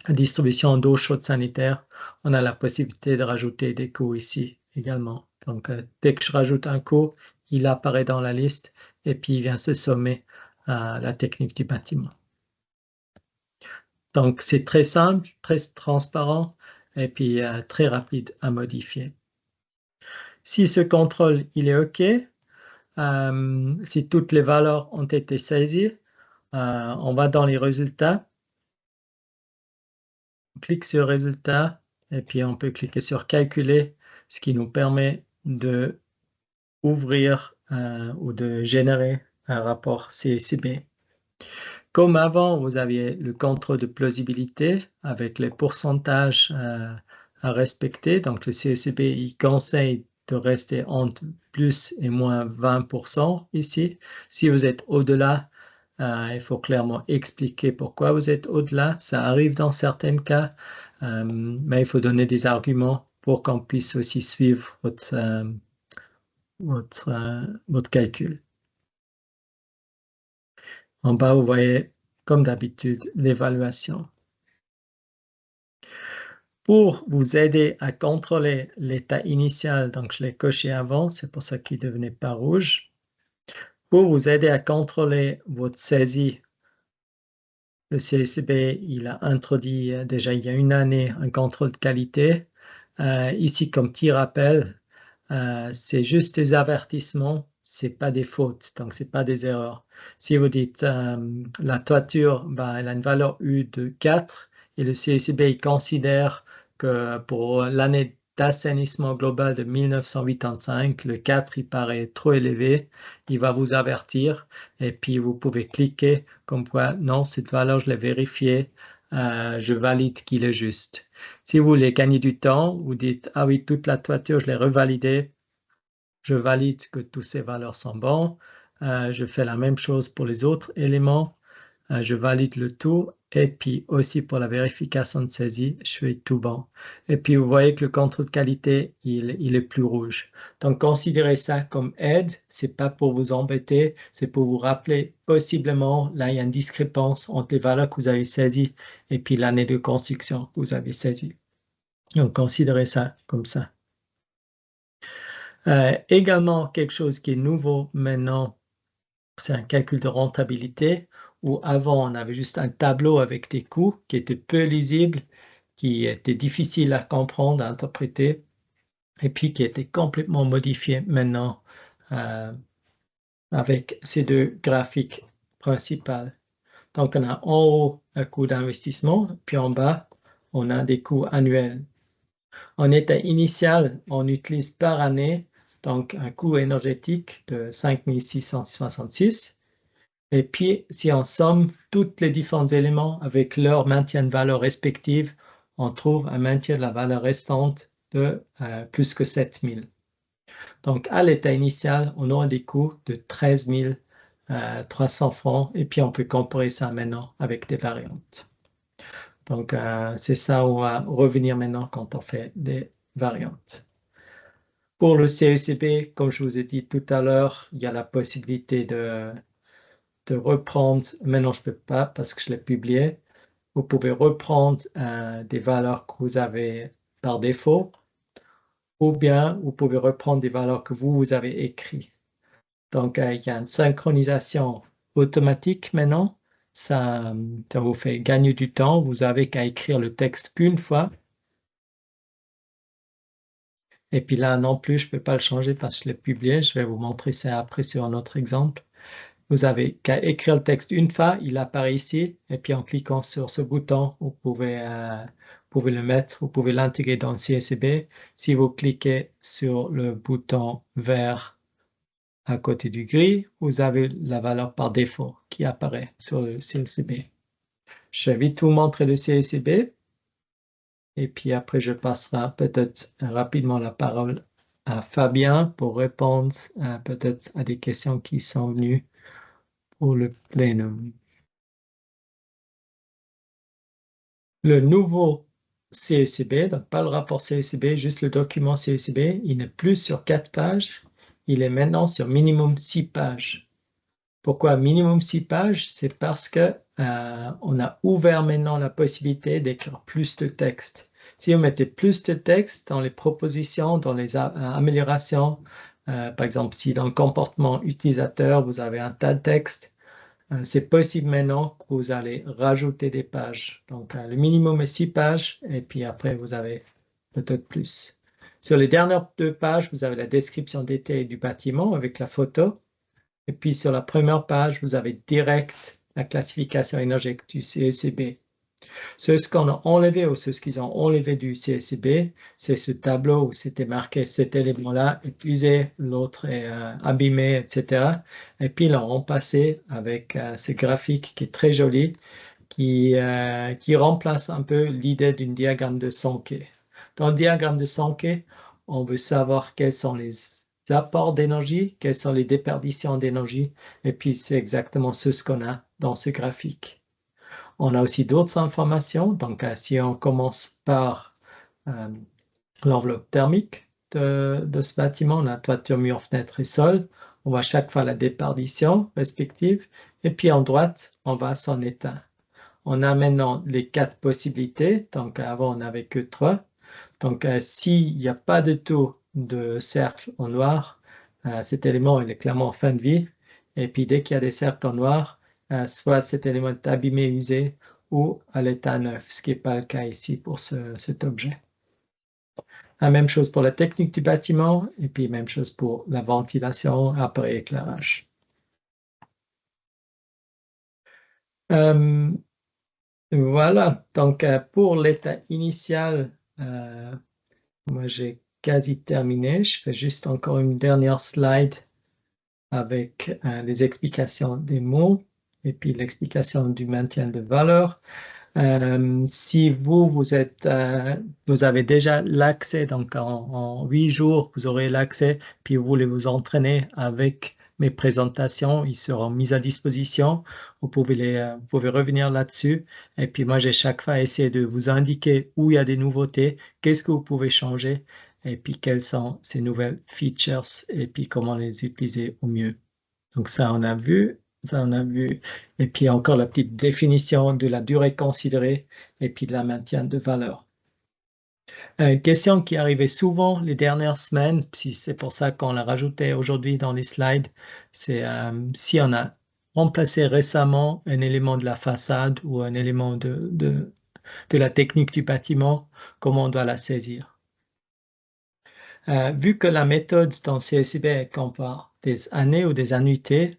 distribution d'eau chaude sanitaire, on a la possibilité de rajouter des coûts ici également. Donc, dès que je rajoute un coût, il apparaît dans la liste et puis il vient se sommer à la technique du bâtiment. Donc, c'est très simple, très transparent et puis très rapide à modifier. Si ce contrôle il est OK, si toutes les valeurs ont été saisies, on va dans les résultats. On clique sur résultat et puis on peut cliquer sur calculer, ce qui nous permet de ouvrir ou de générer un rapport CECB. Comme avant, vous aviez le contrôle de plausibilité avec les pourcentages à respecter. Donc, le CECB il conseille de rester entre plus et moins 20% ici. Si vous êtes au-delà, il faut clairement expliquer pourquoi vous êtes au-delà. Ça arrive dans certains cas, mais il faut donner des arguments pour qu'on puisse aussi suivre votre calcul. En bas, vous voyez, comme d'habitude, l'évaluation. Pour vous aider à contrôler l'état initial, donc je l'ai coché avant, c'est pour ça qu'il ne devenait pas rouge. Pour vous aider à contrôler votre saisie, le CECB il a introduit déjà il y a une année un contrôle de qualité. Ici, comme petit rappel, c'est juste des avertissements, c'est pas des fautes, donc c'est pas des erreurs. Si vous dites la toiture, elle a une valeur U de 4 et le CECB il considère que pour l'année d'assainissement global de 1985, le 4 il paraît trop élevé, il va vous avertir et puis vous pouvez cliquer comme quoi non, cette valeur je l'ai vérifiée, je valide qu'il est juste. Si vous voulez gagner du temps, vous dites « Ah oui, toute la toiture, je l'ai revalidée. Je valide que toutes ces valeurs sont bonnes. Je fais la même chose pour les autres éléments. Je valide le tout. Et puis aussi pour la vérification de saisie, je fais tout bon. Et puis vous voyez que le contrôle de qualité, il est plus rouge. Donc considérez ça comme aide. C'est pas pour vous embêter, c'est pour vous rappeler possiblement, là il y a une discrépance entre les valeurs que vous avez saisies et puis l'année de construction que vous avez saisie. Donc considérez ça comme ça. Également, quelque chose qui est nouveau maintenant, c'est un calcul de rentabilité où avant, on avait juste un tableau avec des coûts qui étaient peu lisibles, qui étaient difficiles à comprendre, à interpréter, et puis qui étaient complètement modifiés maintenant avec ces deux graphiques principaux. Donc, on a en haut un coût d'investissement, puis en bas, on a des coûts annuels. En état initial, on utilise par année donc un coût énergétique de 5 666. Et puis, si on somme tous les différents éléments avec leur maintien de valeur respective, on trouve un maintien de la valeur restante de plus que 7 000. Donc, à l'état initial, on aura des coûts de 13 300 francs. Et puis, on peut comparer ça maintenant avec des variantes. Donc, c'est ça, on va revenir maintenant quand on fait des variantes. Pour le CECB, comme je vous ai dit tout à l'heure, il y a la possibilité de reprendre, maintenant je ne peux pas parce que je l'ai publié, vous pouvez reprendre des valeurs que vous avez par défaut, ou bien vous pouvez reprendre des valeurs que vous avez écrites. Donc, il y a une synchronisation automatique maintenant. Ça vous fait gagner du temps. Vous avez qu'à écrire le texte qu'une fois. Et puis là, non plus, je ne peux pas le changer parce que je l'ai publié. Je vais vous montrer ça après sur un autre exemple. Vous avez qu'à écrire le texte une fois, il apparaît ici. Et puis en cliquant sur ce bouton, vous pouvez le mettre, vous pouvez l'intégrer dans le CECB. Si vous cliquez sur le bouton vert à côté du gris, vous avez la valeur par défaut qui apparaît sur le CLCB. Je vais vite vous montrer le CLCB. Et puis après, je passerai peut-être rapidement la parole à Fabien pour répondre peut-être à des questions qui sont venues pour le plénum. Le nouveau CECB, donc pas le rapport CECB, juste le document CECB, il n'est plus sur 4 pages, il est maintenant sur minimum 6 pages. Pourquoi minimum 6 pages? C'est parce que on a ouvert maintenant la possibilité d'écrire plus de texte. Si vous mettez plus de texte dans les propositions, dans les améliorations, par exemple, si dans le comportement utilisateur, vous avez un tas de texte, c'est possible maintenant que vous allez rajouter des pages. Donc, le minimum est 6 pages et puis après, vous avez peut-être plus. Sur les dernières 2 pages, vous avez la description détaillée du bâtiment avec la photo. Et puis, sur la première page, vous avez direct la classification énergétique du CECB. Ce qu'on a enlevé ou ce qu'ils ont enlevé du CECB, c'est ce tableau où c'était marqué cet élément-là, épuisé, l'autre est abîmé, etc. Et puis, ils l'ont remplacé avec ce graphique qui est très joli, qui remplace un peu l'idée d'un diagramme de Sankey. Dans le diagramme de Sankey, on veut savoir quels sont les apports d'énergie, quelles sont les déperditions d'énergie, et puis c'est exactement ce qu'on a dans ce graphique. On a aussi d'autres informations, donc si on commence par l'enveloppe thermique de ce bâtiment, la toiture, mur, fenêtre et sol, on voit chaque fois la déperdition respective, et puis en droite, on va à son état. On a maintenant les 4 possibilités, donc avant on n'avait que 3. Donc s'il n'y a pas de tout de cercle en noir, cet élément il est clairement en fin de vie. Et puis dès qu'il y a des cercles en noir, soit cet élément est abîmé, usé, ou à l'état neuf, ce qui n'est pas le cas ici pour cet objet. La même chose pour la technique du bâtiment, et puis même chose pour la ventilation après éclairage. Voilà, donc pour l'état initial, moi j'ai quasi terminé. Je fais juste encore une dernière slide avec les explications des mots et puis l'explication du maintien de valeur. Si vous avez déjà l'accès, donc en 8 jours, vous aurez l'accès, puis vous voulez vous entraîner avec mes présentations, ils seront mis à disposition. Vous pouvez revenir là-dessus. Et puis moi, j'ai chaque fois essayé de vous indiquer où il y a des nouveautés, qu'est-ce que vous pouvez changer, et puis quelles sont ces nouvelles features, et puis comment les utiliser au mieux. Donc ça, on a vu. Ça, on a vu. Et puis encore la petite définition de la durée considérée et puis de la maintien de valeur. Une question qui arrivait souvent les dernières semaines, si c'est pour ça qu'on l'a rajouté aujourd'hui dans les slides, c'est si on a remplacé récemment un élément de la façade ou un élément de la technique du bâtiment, comment on doit la saisir. Vu que la méthode dans CSIB compare des années ou des annuités,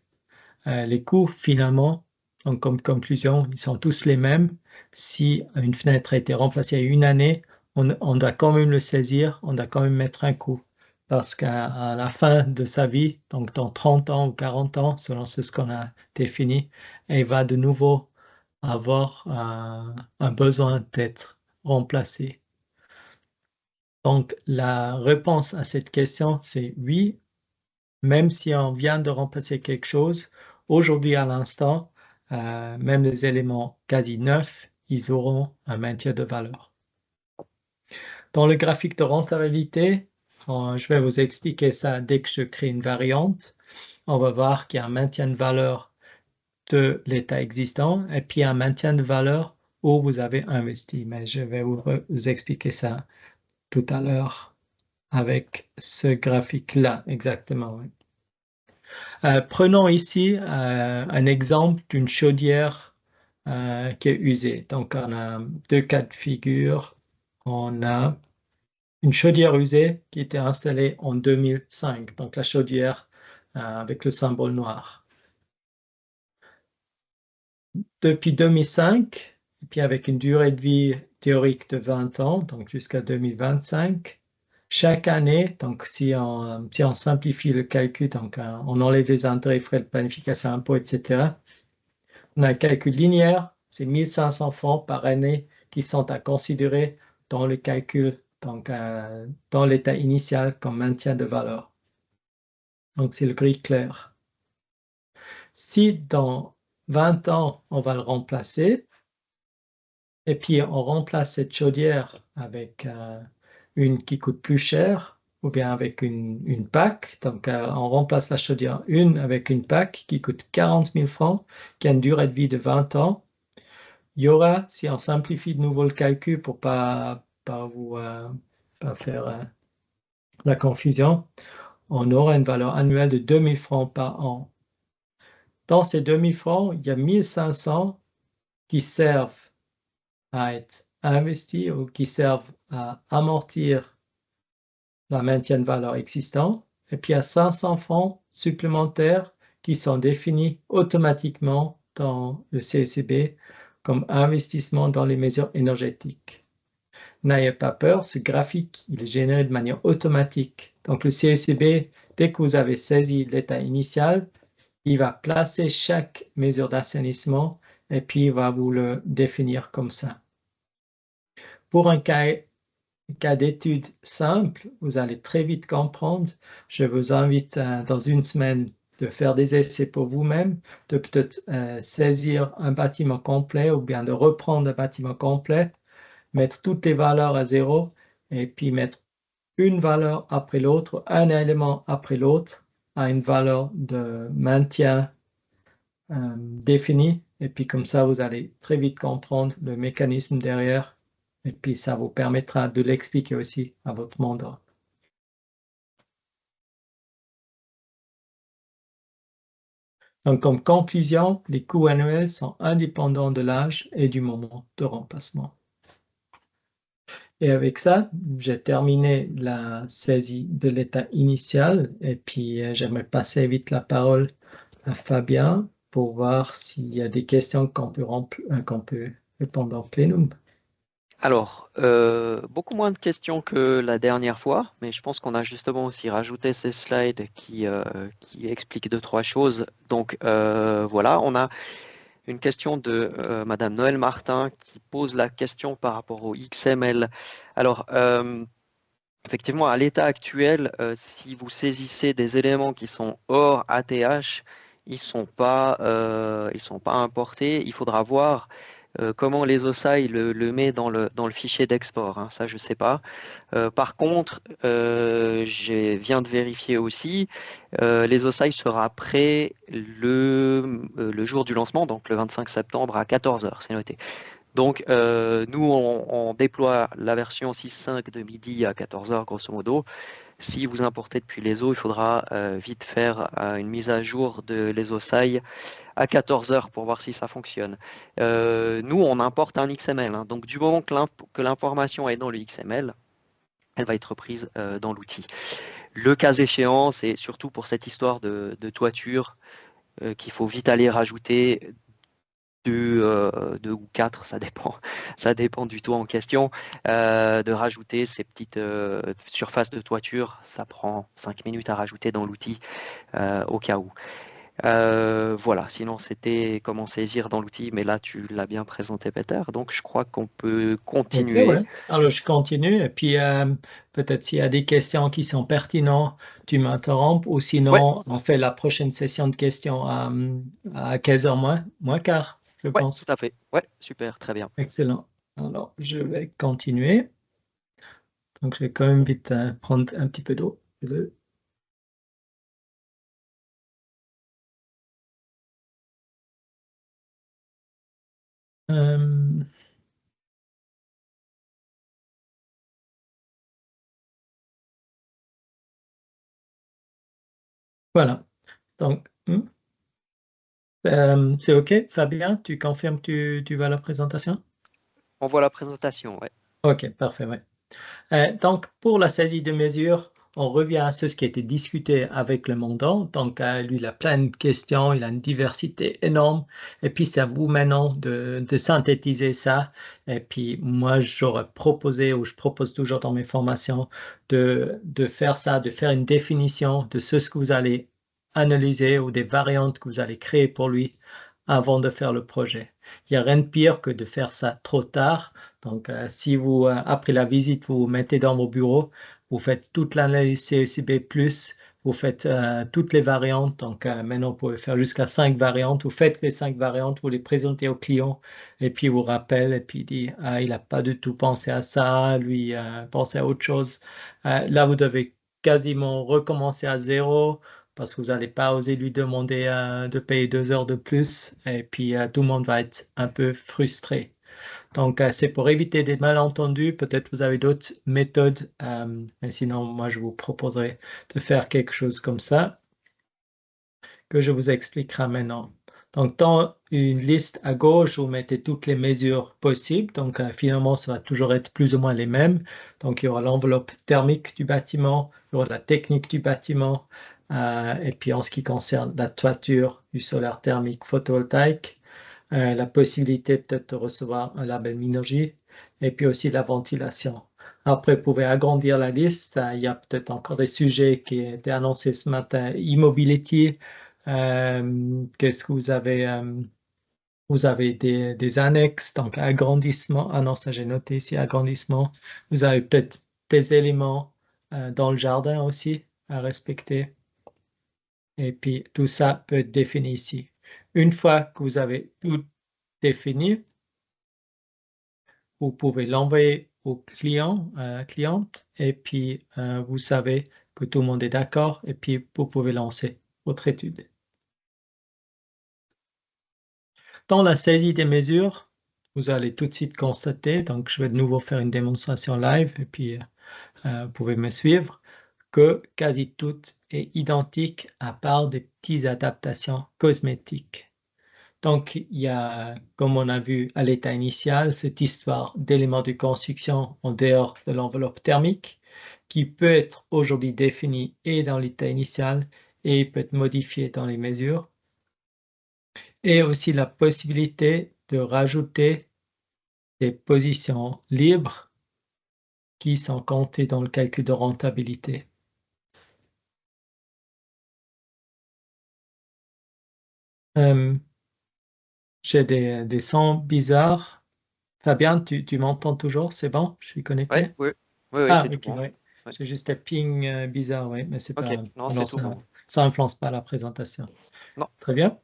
les coûts, finalement, donc comme conclusion, ils sont tous les mêmes. Si une fenêtre a été remplacée à une année, on doit quand même le saisir, on doit quand même mettre un coût. Parce qu'à la fin de sa vie, donc dans 30 ans ou 40 ans, selon ce qu'on a défini, elle va de nouveau avoir un besoin d'être remplacée. Donc la réponse à cette question, c'est oui, même si on vient de remplacer quelque chose, aujourd'hui à l'instant, même les éléments quasi neufs, ils auront un maintien de valeur. Dans le graphique de rentabilité, je vais vous expliquer ça dès que je crée une variante. On va voir qu'il y a un maintien de valeur de l'état existant et puis un maintien de valeur où vous avez investi. Mais je vais vous expliquer ça tout à l'heure avec ce graphique-là, exactement. Oui. Prenons ici un exemple d'une chaudière qui est usée. Donc, on a 2 cas de figure. On a une chaudière usée qui était installée en 2005. Donc, la chaudière avec le symbole noir. Depuis 2005, et puis avec une durée de vie théorique de 20 ans, donc jusqu'à 2025, chaque année, donc si on simplifie le calcul, donc on enlève les intérêts, frais de planification, impôts, etc. On a un calcul linéaire, c'est 1500 francs par année qui sont à considérer dans le calcul, donc dans l'état initial comme maintien de valeur. Donc c'est le gris clair. Si dans 20 ans, on va le remplacer, et puis on remplace cette chaudière avec une qui coûte plus cher, ou bien avec une PAC. Donc on remplace la chaudière 1 avec une PAC qui coûte 40 000 francs, qui a une durée de vie de 20 ans. Il y aura, si on simplifie de nouveau le calcul pour pas faire la confusion, on aura une valeur annuelle de 2 000 francs par an. Dans ces 2 000 francs, il y a 1 500 qui servent à être investis ou qui servent à amortir la maintien de valeur existant. Et puis il y a 500 francs supplémentaires qui sont définis automatiquement dans le CECB comme investissement dans les mesures énergétiques. N'ayez pas peur, ce graphique, il est généré de manière automatique. Donc le CECB, dès que vous avez saisi l'état initial, il va placer chaque mesure d'assainissement et puis il va vous le définir comme ça. Pour un cas d'étude simple, vous allez très vite comprendre. Je vous invite dans une semaine de faire des essais pour vous-même, de peut-être saisir un bâtiment complet ou bien de reprendre un bâtiment complet, mettre toutes les valeurs à zéro et puis mettre une valeur après l'autre, un élément après l'autre, à une valeur de maintien définie. Et puis comme ça, vous allez très vite comprendre le mécanisme derrière. Et puis ça vous permettra de l'expliquer aussi à votre mandat. Donc comme conclusion, les coûts annuels sont indépendants de l'âge et du moment de remplacement. Et avec ça, j'ai terminé la saisie de l'état initial et puis j'aimerais passer vite la parole à Fabien pour voir s'il y a des questions qu'on peut répondre en plénum. Alors, beaucoup moins de questions que la dernière fois, mais je pense qu'on a justement aussi rajouté ces slides qui expliquent deux, trois choses. Donc voilà, on a une question de Madame Noël Martin qui pose la question par rapport au XML. Alors, effectivement, à l'état actuel, si vous saisissez des éléments qui sont hors ATH, ils sont pas importés. Il faudra voir comment les OSAI le met dans le fichier d'export, hein, ça je sais pas. Par contre, je viens de vérifier aussi, les OSAI sera prêt le jour du lancement, donc le 25 septembre à 14 h, c'est noté. Donc, nous, on déploie la version 6.5 de midi à 14 h, grosso modo. Si vous importez depuis les eaux, il faudra vite faire une mise à jour de les OSAI à 14 h pour voir si ça fonctionne. Nous, on importe un XML. Hein, donc, du moment que l'information est dans le XML, elle va être reprise dans l'outil. Le cas échéant, c'est surtout pour cette histoire de toiture qu'il faut vite aller rajouter 2 ou 4, ça dépend du toit en question, de rajouter ces petites surfaces de toiture. Ça prend 5 minutes à rajouter dans l'outil au cas où. Voilà, sinon c'était comment saisir dans l'outil, mais là tu l'as bien présenté, Peter, donc je crois qu'on peut continuer. Okay, ouais. Alors je continue et puis peut-être s'il y a des questions qui sont pertinentes, tu m'interromps ou sinon on fait la prochaine session de questions à 15h moins quart, je Ouais, pense. tout à fait. Ouais, super, très bien. Excellent. Alors je vais continuer. Donc je vais quand même vite prendre un petit peu d'eau. Voilà. Donc, c'est OK, Fabien, tu confirmes que tu vas à la présentation? On voit la présentation, ouais. OK, parfait, ouais. Donc, pour la saisie de mesures, on revient à ce qui a été discuté avec le mandant. Donc, lui, il a plein de questions, il a une diversité énorme. Et puis, c'est à vous maintenant de synthétiser ça. Et puis, moi, j'aurais proposé, ou je propose toujours dans mes formations, de faire ça, de faire une définition de ce que vous allez analyser ou des variantes que vous allez créer pour lui avant de faire le projet. Il n'y a rien de pire que de faire ça trop tard. Donc, si vous, après la visite, vous vous mettez dans vos bureaux, vous faites toute l'analyse CECB+, vous faites toutes les variantes. Donc, maintenant, vous pouvez faire jusqu'à 5 variantes. Vous faites les 5 variantes, vous les présentez au client, et puis vous rappelle, et puis il dit, ah, il n'a pas du tout pensé à ça, lui, pensait à autre chose. Là, vous devez quasiment recommencer à zéro, parce que vous n'allez pas oser lui demander de payer 2 heures de plus, et puis tout le monde va être un peu frustré. Donc, c'est pour éviter des malentendus. Peut-être vous avez d'autres méthodes, mais sinon, moi, je vous proposerai de faire quelque chose comme ça, que je vous expliquerai maintenant. Donc, dans une liste à gauche, vous mettez toutes les mesures possibles. Donc, finalement, ça va toujours être plus ou moins les mêmes. Donc, il y aura l'enveloppe thermique du bâtiment, il y aura la technique du bâtiment, et puis en ce qui concerne la toiture, du solaire thermique photovoltaïque, la possibilité peut-être de recevoir un label Minergie, et puis aussi la ventilation. Après, vous pouvez agrandir la liste. Il y a peut-être encore des sujets qui étaient annoncés ce matin. Immobility, qu'est-ce que vous avez? Vous avez des annexes, donc agrandissement. Ah non, ça j'ai noté ici, agrandissement. Vous avez peut-être des éléments dans le jardin aussi à respecter. Et puis tout ça peut être défini ici. Une fois que vous avez tout défini, vous pouvez l'envoyer au client, cliente, et puis vous savez que tout le monde est d'accord, et puis vous pouvez lancer votre étude. Dans la saisie des mesures, vous allez tout de suite constater, donc je vais de nouveau faire une démonstration live, et puis vous pouvez me suivre, que quasi tout est identique à part des petites adaptations cosmétiques. Donc, il y a, comme on a vu à l'état initial, cette histoire d'éléments de construction en dehors de l'enveloppe thermique qui peut être aujourd'hui définie et dans l'état initial et peut être modifié dans les mesures. Et aussi la possibilité de rajouter des positions libres qui sont comptées dans le calcul de rentabilité. J'ai des sons bizarres. Fabien, tu m'entends toujours? C'est bon? Je suis connecté? Oui, Ah, c'est tout ok, bon. ouais. Ouais. J'ai juste un ping bizarre, oui, mais c'est Ok, pas. non, c'est Alors, tout bon. ça influence pas la présentation. Non. Très bien.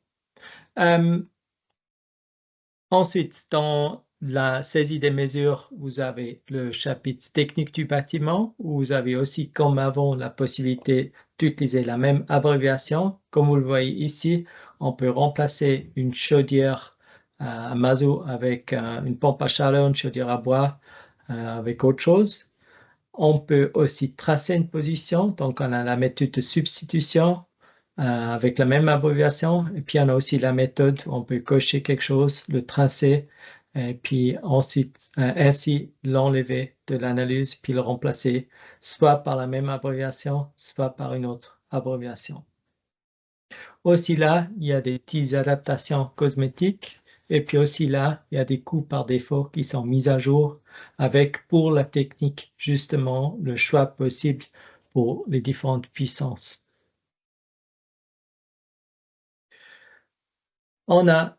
Ensuite, dans la saisie des mesures, vous avez le chapitre technique du bâtiment, où vous avez aussi, comme avant, la possibilité d'utiliser la même abréviation. Comme vous le voyez ici, on peut remplacer une chaudière à mazout avec une pompe à chaleur, une chaudière à bois avec autre chose. On peut aussi tracer une position, donc on a la méthode de substitution avec la même abréviation, et puis on a aussi la méthode où on peut cocher quelque chose, le tracer, et puis ensuite ainsi l'enlever de l'analyse, puis le remplacer soit par la même abréviation, soit par une autre abréviation. Aussi là, il y a des petites adaptations cosmétiques. Et puis aussi là, il y a des coûts par défaut qui sont mis à jour avec pour la technique, justement, le choix possible pour les différentes puissances. On a,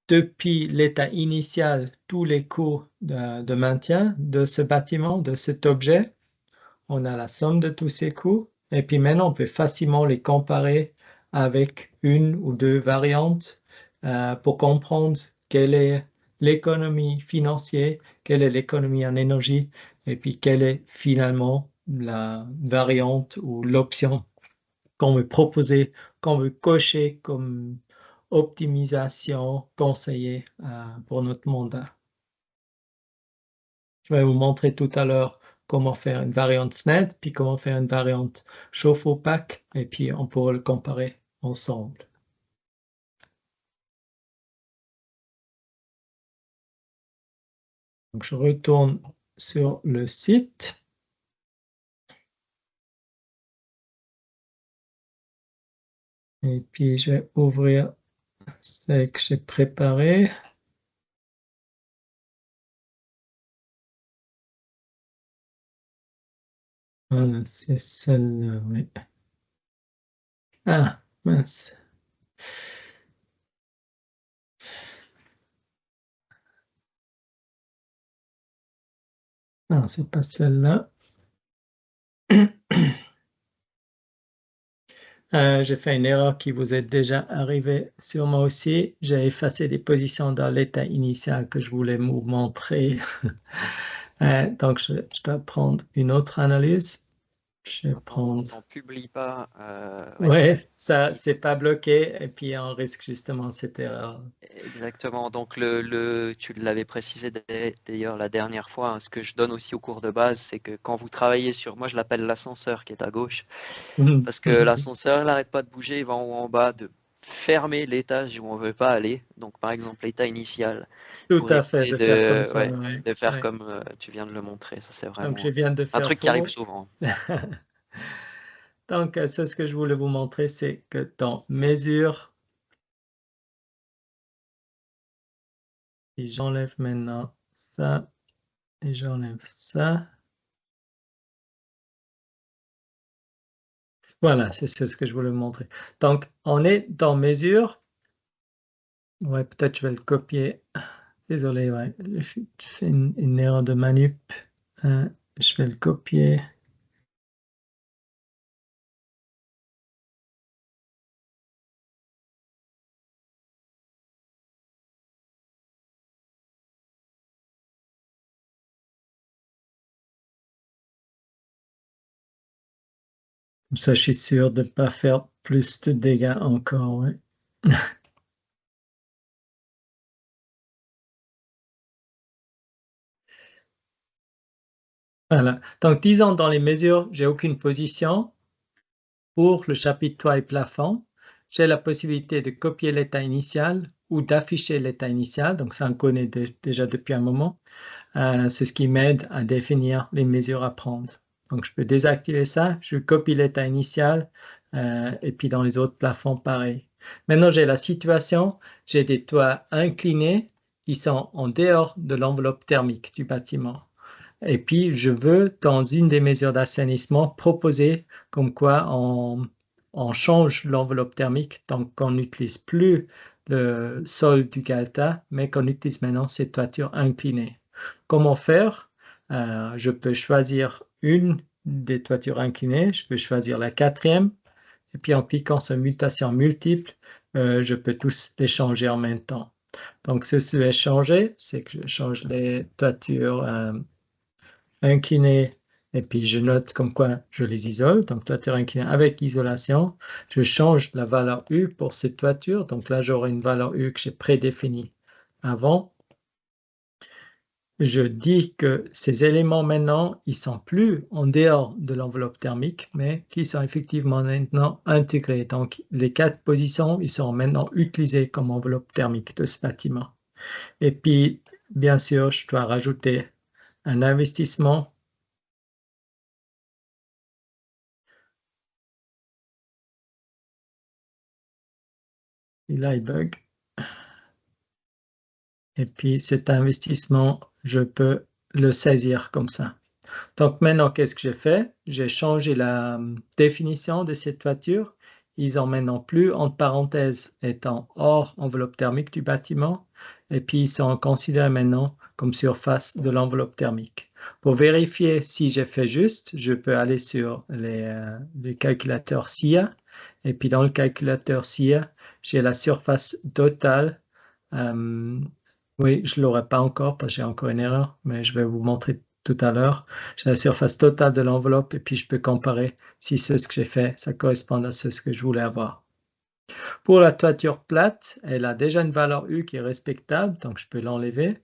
depuis l'état initial, tous les coûts de maintien de ce bâtiment, de cet objet. On a la somme de tous ces coûts. Et puis maintenant, on peut facilement les comparer avec une ou deux variantes pour comprendre quelle est l'économie financière, quelle est l'économie en énergie, et puis quelle est finalement la variante ou l'option qu'on veut proposer, qu'on veut cocher comme optimisation conseillée pour notre mandat. Je vais vous montrer tout à l'heure comment faire une variante fenêtre, puis comment faire une variante chauffe-eau-pack, et puis on pourra le comparer ensemble. Donc je retourne sur le site. Et puis, je vais ouvrir ce que j'ai préparé. Voilà, c'est celle-là, oui. Ah, mince. Non, c'est pas celle-là. J'ai fait une erreur qui vous est déjà arrivée sur moi aussi. J'ai effacé des positions dans l'état initial que je voulais vous montrer. Donc, je dois prendre une autre analyse. Je vais prendre... Quand on publie pas, Ouais, ça, c'est pas bloqué et puis on risque justement cette erreur. exactement. Donc tu l'avais précisé d'ailleurs la dernière fois, hein, ce que je donne aussi au cours de base, c'est que quand vous travaillez sur, moi je l'appelle l'ascenseur qui est à gauche, parce que l'ascenseur il n'arrête pas de bouger, il va en haut en bas, de fermer l'étage où on veut pas aller. Donc par exemple l'état initial, Tout pour à fait, éviter de faire comme de, ça, ouais, ouais, de faire ouais. comme tu viens de le montrer. Ça c'est Donc, je vraiment viens de un faire truc qui arrive faux. souvent. Donc, c'est ce que je voulais vous montrer, c'est que dans mesure, si j'enlève maintenant ça et j'enlève ça, voilà, c'est ce que je voulais vous montrer. Donc, on est dans mesure. Ouais, peut-être je vais le copier. Désolé, ouais, j'ai fait une erreur de manip. Je vais le copier. Comme ça, je suis sûr de ne pas faire plus de dégâts encore. Ouais. Voilà. Donc, disons dans les mesures, j'ai aucune position. Pour le chapitre toit et plafond, j'ai la possibilité de copier l'état initial ou d'afficher l'état initial. Donc, ça, on connaît déjà depuis un moment. C'est ce qui m'aide à définir les mesures à prendre. Donc, je peux désactiver ça. Je copie l'état initial et puis dans les autres plafonds, pareil. Maintenant, j'ai la situation. J'ai des toits inclinés qui sont en dehors de l'enveloppe thermique du bâtiment. Et puis, je veux, dans une des mesures d'assainissement, proposer comme quoi on change l'enveloppe thermique, donc qu'on n'utilise plus le sol du Galta, mais qu'on utilise maintenant ces toitures inclinées. Comment faire? Je peux choisir une des toitures inclinées, je peux choisir la quatrième, et puis en cliquant sur mutation multiple, je peux tous les changer en même temps. Donc, ce que je vais changer, c'est que je change les toitures incliné, et puis je note comme quoi je les isole. Donc, toiture inclinée avec isolation. Je change la valeur U pour cette toiture. Donc là, j'aurai une valeur U que j'ai prédéfinie avant. Je dis que ces éléments maintenant, ils sont plus en dehors de l'enveloppe thermique, mais qui sont effectivement maintenant intégrés. Donc, les 4 positions, ils sont maintenant utilisés comme enveloppe thermique de ce bâtiment. Et puis, bien sûr, je dois rajouter un investissement. Et là, il bug. Et puis cet investissement, je peux le saisir comme ça. Donc maintenant, qu'est-ce que j'ai fait? J'ai changé la définition de cette toiture. Ils ont maintenant plus, entre parenthèses, étant hors enveloppe thermique du bâtiment. Et puis, ils sont considérés maintenant comme surface de l'enveloppe thermique. Pour vérifier si j'ai fait juste, je peux aller sur les calculateurs SIA. Et puis, dans le calculateur SIA, j'ai la surface totale. Oui, je ne l'aurai pas encore parce que j'ai encore une erreur, mais je vais vous montrer tout à l'heure. J'ai la surface totale de l'enveloppe et puis je peux comparer si ce que j'ai fait, ça correspond à ce que je voulais avoir. Pour la toiture plate, elle a déjà une valeur U qui est respectable, donc je peux l'enlever.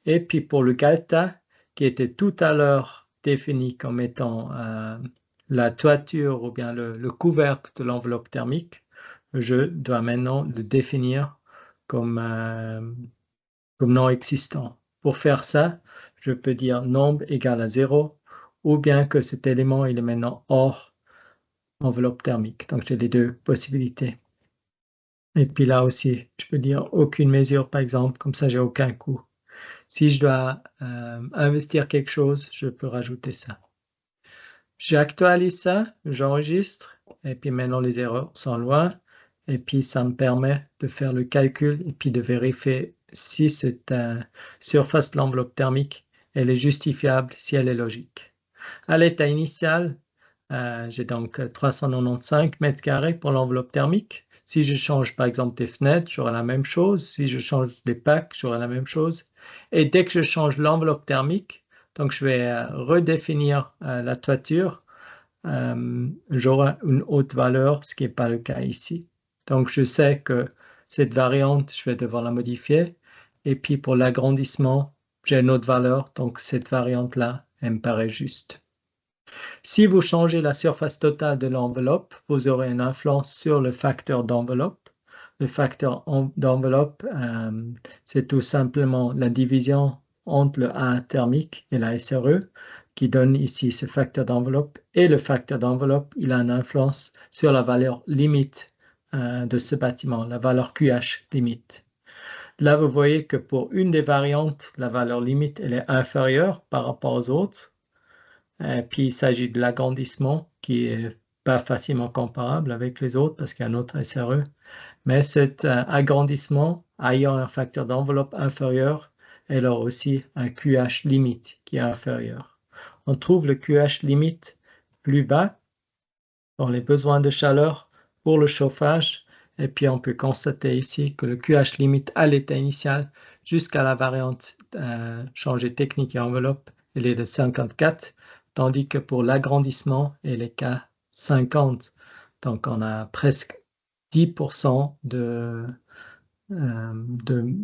Et puis pour le Galta, qui était tout à l'heure défini comme étant la toiture ou bien le couvercle de l'enveloppe thermique, je dois maintenant le définir comme non existant. Pour faire ça, je peux dire nombre égale à 0 ou bien que cet élément il est maintenant hors enveloppe thermique. Donc j'ai les deux possibilités. Et puis là aussi, je peux dire aucune mesure, par exemple, comme ça, j'ai aucun coût. Si je dois investir quelque chose, je peux rajouter ça. J'actualise ça, j'enregistre, et puis maintenant les erreurs sont loin, et puis ça me permet de faire le calcul et puis de vérifier si cette surface de l'enveloppe thermique, elle est justifiable, si elle est logique. À l'état initial, j'ai donc 395 mètres carrés pour l'enveloppe thermique. Si je change par exemple des fenêtres, j'aurai la même chose. Si je change des packs, j'aurai la même chose. Et dès que je change l'enveloppe thermique, donc je vais redéfinir la toiture, j'aurai une haute valeur, ce qui n'est pas le cas ici. Donc je sais que cette variante, je vais devoir la modifier. Et puis pour l'agrandissement, j'ai une autre valeur, donc cette variante-là, elle me paraît juste. Si vous changez la surface totale de l'enveloppe, vous aurez une influence sur le facteur d'enveloppe. Le facteur d'enveloppe, c'est tout simplement la division entre le A thermique et la SRE qui donne ici ce facteur d'enveloppe. Et le facteur d'enveloppe, il a une influence sur la valeur limite de ce bâtiment, la valeur QH limite. Là, vous voyez que pour une des variantes, la valeur limite, elle est inférieure par rapport aux autres. Puis il s'agit de l'agrandissement qui est pas facilement comparable avec les autres parce qu'il y a un autre SRE. Mais cet agrandissement ayant un facteur d'enveloppe inférieur, elle a aussi un QH limite qui est inférieur. On trouve le QH limite plus bas dans les besoins de chaleur pour le chauffage. Et puis on peut constater ici que le QH limite à l'état initial jusqu'à la variante changer technique et enveloppe, elle est de 54, tandis que pour l'agrandissement, elle est qu'à 50. Donc on a presque 10% de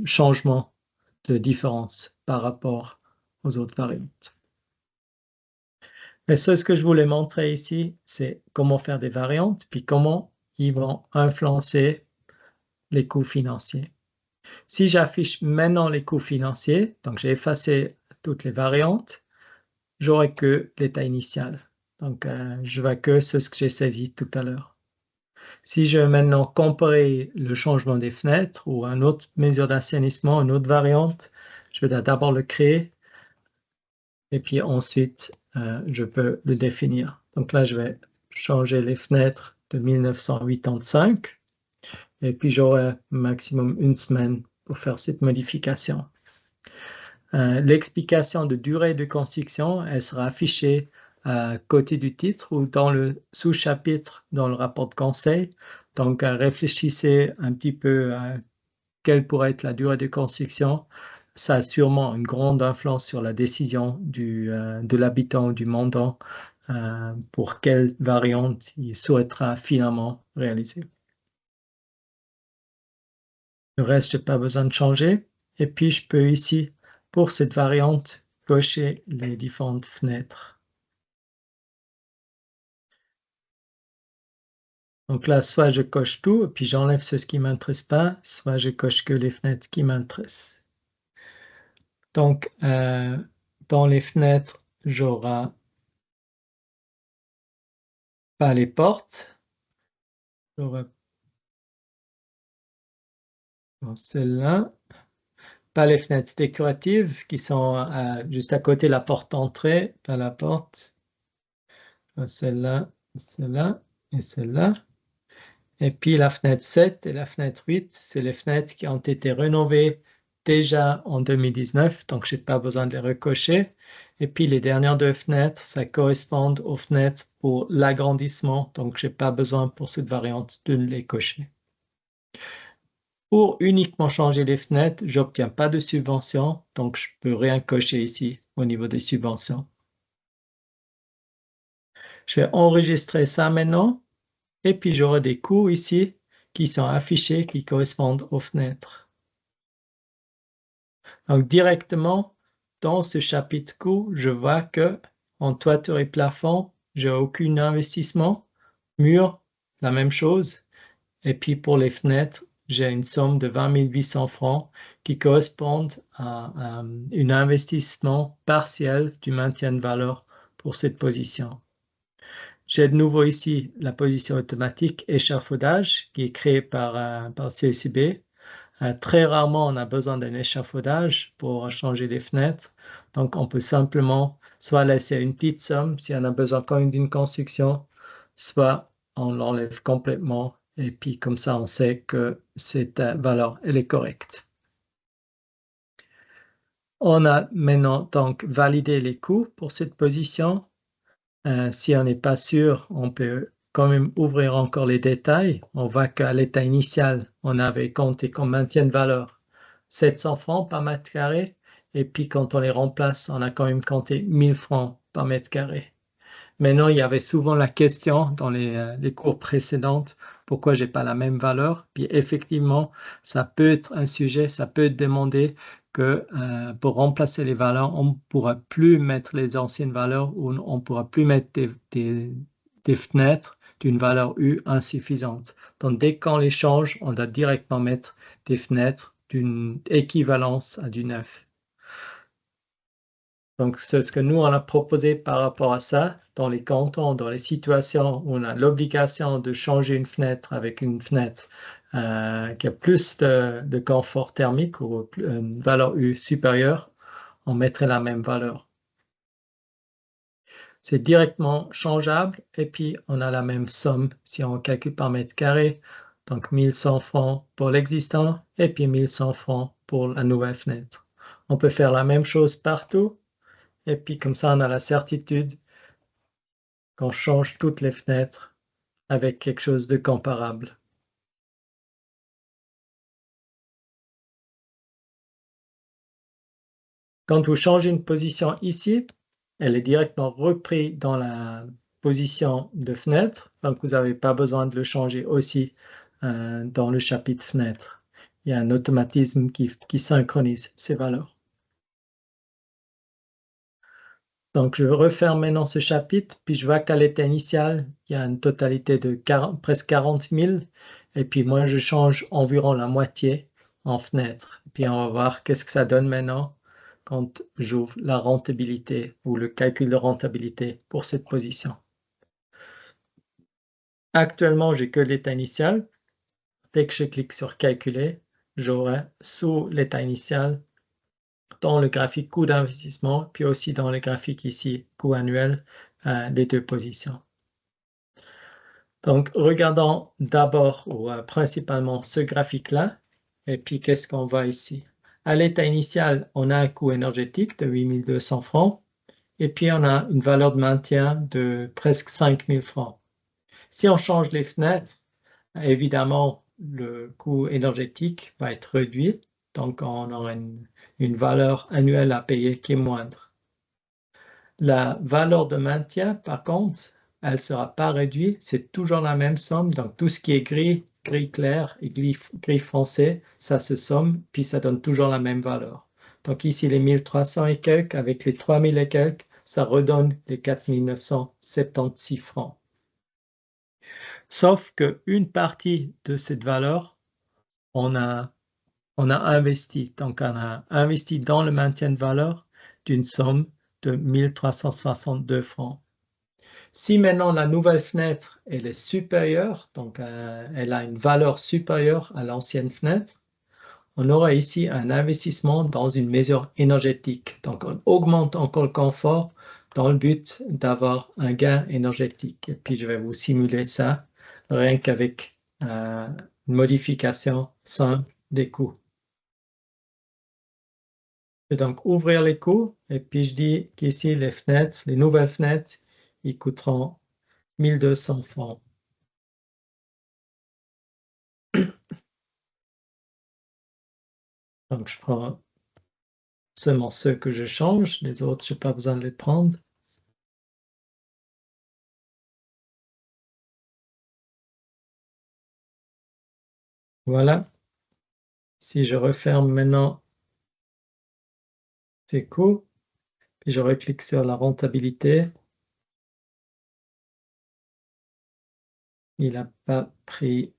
changement de différence par rapport aux autres variantes. Mais ce que je voulais montrer ici, c'est comment faire des variantes, puis comment ils vont influencer les coûts financiers. Si j'affiche maintenant les coûts financiers, donc j'ai effacé toutes les variantes, j'aurai que l'état initial. Donc je vois que ce que j'ai saisi tout à l'heure. Si je veux maintenant comparer le changement des fenêtres ou une autre mesure d'assainissement, une autre variante, je vais d'abord le créer et puis ensuite je peux le définir. Donc là, je vais changer les fenêtres de 1985 et puis j'aurai maximum une semaine pour faire cette modification. L'explication de durée de construction, elle sera affichée à côté du titre ou dans le sous-chapitre dans le rapport de conseil. Donc, réfléchissez un petit peu à quelle pourrait être la durée de construction. Ça a sûrement une grande influence sur la décision de l'habitant ou du mandant pour quelle variante il souhaitera finalement réaliser. Le reste, je n'ai pas besoin de changer. Et puis, je peux ici, pour cette variante, cocher les différentes fenêtres. Donc là, soit je coche tout, et puis j'enlève ce qui ne m'intéresse pas, soit je coche que les fenêtres qui m'intéressent. Donc, dans les fenêtres, j'aurai pas les portes. J'aurai celle-là. Pas les fenêtres décoratives qui sont juste à côté de la porte d'entrée, pas la porte. Celle-là, celle-là et celle-là. Et puis la fenêtre 7 et la fenêtre 8, c'est les fenêtres qui ont été rénovées déjà en 2019, donc je n'ai pas besoin de les recocher. Et puis les dernières deux fenêtres, ça correspond aux fenêtres pour l'agrandissement, donc je n'ai pas besoin pour cette variante de les cocher. Pour uniquement changer les fenêtres, je n'obtiens pas de subvention, donc je ne peux rien cocher ici au niveau des subventions. Je vais enregistrer ça maintenant. Et puis j'aurai des coûts ici qui sont affichés, qui correspondent aux fenêtres. Donc directement, dans ce chapitre coûts, je vois que en toiture et plafond, j'ai aucun investissement. Mur, la même chose. Et puis pour les fenêtres, j'ai une somme de 20 800 francs qui correspondent à un investissement partiel du maintien de valeur pour cette position. J'ai de nouveau ici la position automatique échafaudage qui est créée par CSIB. Très rarement, on a besoin d'un échafaudage pour changer les fenêtres. Donc, on peut simplement soit laisser une petite somme si on a besoin quand même d'une construction, soit on l'enlève complètement et puis comme ça, on sait que cette valeur, elle est correcte. On a maintenant donc validé les coûts pour cette position. Si on n'est pas sûr, on peut quand même ouvrir encore les détails. On voit qu'à l'état initial, on avait compté comme maintien de valeur 700 francs par mètre carré. Et puis quand on les remplace, on a quand même compté 1000 francs par mètre carré. Maintenant, il y avait souvent la question dans les cours précédentes, pourquoi j'ai pas la même valeur? Puis effectivement, ça peut être un sujet, ça peut être demandé que pour remplacer les valeurs, on ne pourra plus mettre les anciennes valeurs ou on ne pourra plus mettre des fenêtres d'une valeur U insuffisante. Donc dès qu'on les change, on doit directement mettre des fenêtres d'une équivalence à du neuf. Donc, c'est ce que nous, on a proposé par rapport à ça dans les cantons, dans les situations où on a l'obligation de changer une fenêtre avec une fenêtre qui a plus de confort thermique ou une valeur U supérieure, on mettrait la même valeur. C'est directement changeable et puis on a la même somme si on calcule par mètre carré. Donc 1100 francs pour l'existant et puis 1100 francs pour la nouvelle fenêtre. On peut faire la même chose partout. Et puis comme ça, on a la certitude qu'on change toutes les fenêtres avec quelque chose de comparable. Quand vous changez une position ici, elle est directement reprise dans la position de fenêtre. Donc vous n'avez pas besoin de le changer aussi dans le chapitre fenêtre. Il y a un automatisme qui synchronise ces valeurs. Donc, je referme maintenant ce chapitre, puis je vois qu'à l'état initial, il y a une totalité de presque 40 000. Et puis moi, je change environ la moitié en fenêtre. Puis on va voir qu'est-ce que ça donne maintenant quand j'ouvre la rentabilité ou le calcul de rentabilité pour cette position. Actuellement, j'ai que l'état initial. Dès que je clique sur calculer, j'aurai sous l'état initial dans le graphique coût d'investissement, puis aussi dans le graphique ici, coût annuel, les deux positions. Donc, regardons d'abord ou principalement ce graphique-là, et puis qu'est-ce qu'on voit ici? À l'état initial, on a un coût énergétique de 8200 francs, et puis on a une valeur de maintien de presque 5000 francs. Si on change les fenêtres, évidemment, le coût énergétique va être réduit, donc on aura une valeur annuelle à payer qui est moindre. La valeur de maintien, par contre, elle ne sera pas réduite, c'est toujours la même somme, donc tout ce qui est gris clair et gris foncé, ça se somme, puis ça donne toujours la même valeur. Donc ici, les 1300 et quelques, avec les 3000 et quelques, ça redonne les 4976 francs. Sauf qu'une partie de cette valeur, on a investi. Donc, on a investi dans le maintien de valeur d'une somme de 1362 francs. Si maintenant la nouvelle fenêtre elle est supérieure, donc elle a une valeur supérieure à l'ancienne fenêtre, on aura ici un investissement dans une mesure énergétique. Donc, on augmente encore le confort dans le but d'avoir un gain énergétique. Et puis, je vais vous simuler ça rien qu'avec une modification simple des coûts. Je vais donc ouvrir les coûts et puis je dis qu'ici, les fenêtres, les nouvelles fenêtres, ils coûteront 1200 francs. Donc, je prends seulement ceux que je change, les autres, je n'ai pas besoin de les prendre. Voilà. Si je referme maintenant ces coûts, puis je reclique sur la rentabilité, il n'a pas pris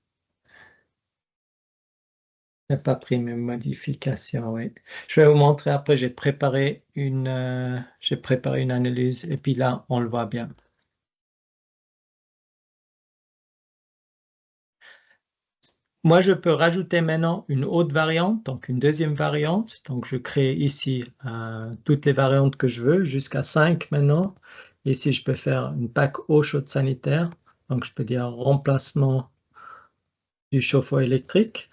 mes modifications. Oui. Je vais vous montrer après, j'ai préparé une analyse et puis là, on le voit bien. Moi, je peux rajouter maintenant une autre variante, donc une deuxième variante. Donc, je crée ici toutes les variantes que je veux, jusqu'à 5 maintenant. Ici, je peux faire une PAC eau chaude sanitaire. Donc, je peux dire remplacement du chauffe-eau électrique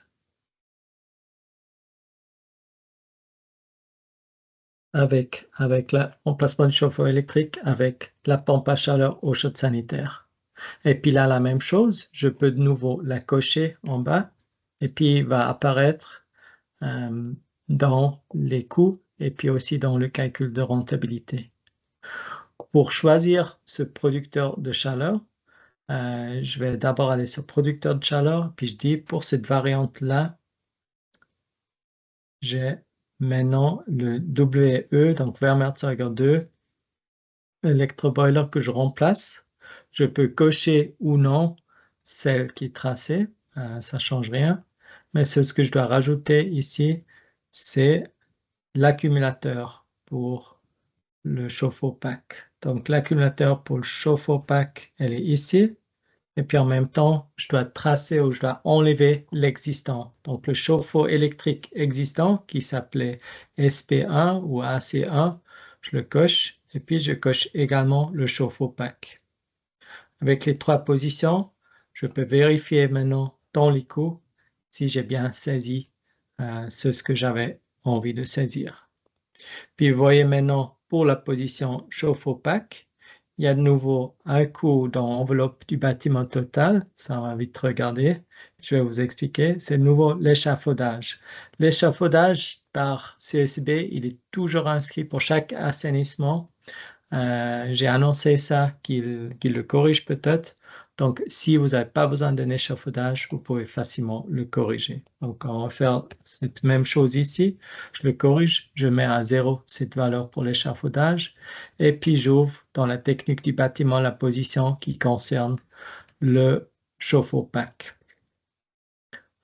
avec le remplacement du chauffe-eau électrique avec la pompe à chaleur eau chaude sanitaire. Et puis là, la même chose, je peux de nouveau la cocher en bas et puis il va apparaître dans les coûts et puis aussi dans le calcul de rentabilité. Pour choisir ce producteur de chaleur, je vais d'abord aller sur producteur de chaleur, puis je dis pour cette variante-là, j'ai maintenant le WE, donc Wermeerzeuger 2, électroboiler que je remplace. Je peux cocher ou non celle qui est tracée, ça ne change rien. Mais ce que je dois rajouter ici, c'est l'accumulateur pour le chauffe-eau pack. Donc l'accumulateur pour le chauffe-eau pack, elle est ici. Et puis en même temps, je dois tracer ou je dois enlever l'existant. Donc le chauffe-eau électrique existant qui s'appelait SP1 ou AC1, je le coche. Et puis je coche également le chauffe-eau pack. Avec les trois positions, je peux vérifier maintenant dans les coûts si j'ai bien saisi ce que j'avais envie de saisir. Puis vous voyez maintenant pour la position chauffe-eau pack, il y a de nouveau un coût dans l'enveloppe du bâtiment total. Ça, on va vite regarder. Je vais vous expliquer. C'est de nouveau l'échafaudage. L'échafaudage par CSB, il est toujours inscrit pour chaque assainissement. J'ai annoncé ça qu'il le corrige peut-être. Donc, si vous n'avez pas besoin d'un échafaudage, vous pouvez facilement le corriger. Donc, on va faire cette même chose ici. Je le corrige, je mets à 0 cette valeur pour l'échafaudage. Et puis, j'ouvre dans la technique du bâtiment la position qui concerne le chauffe-eau pack.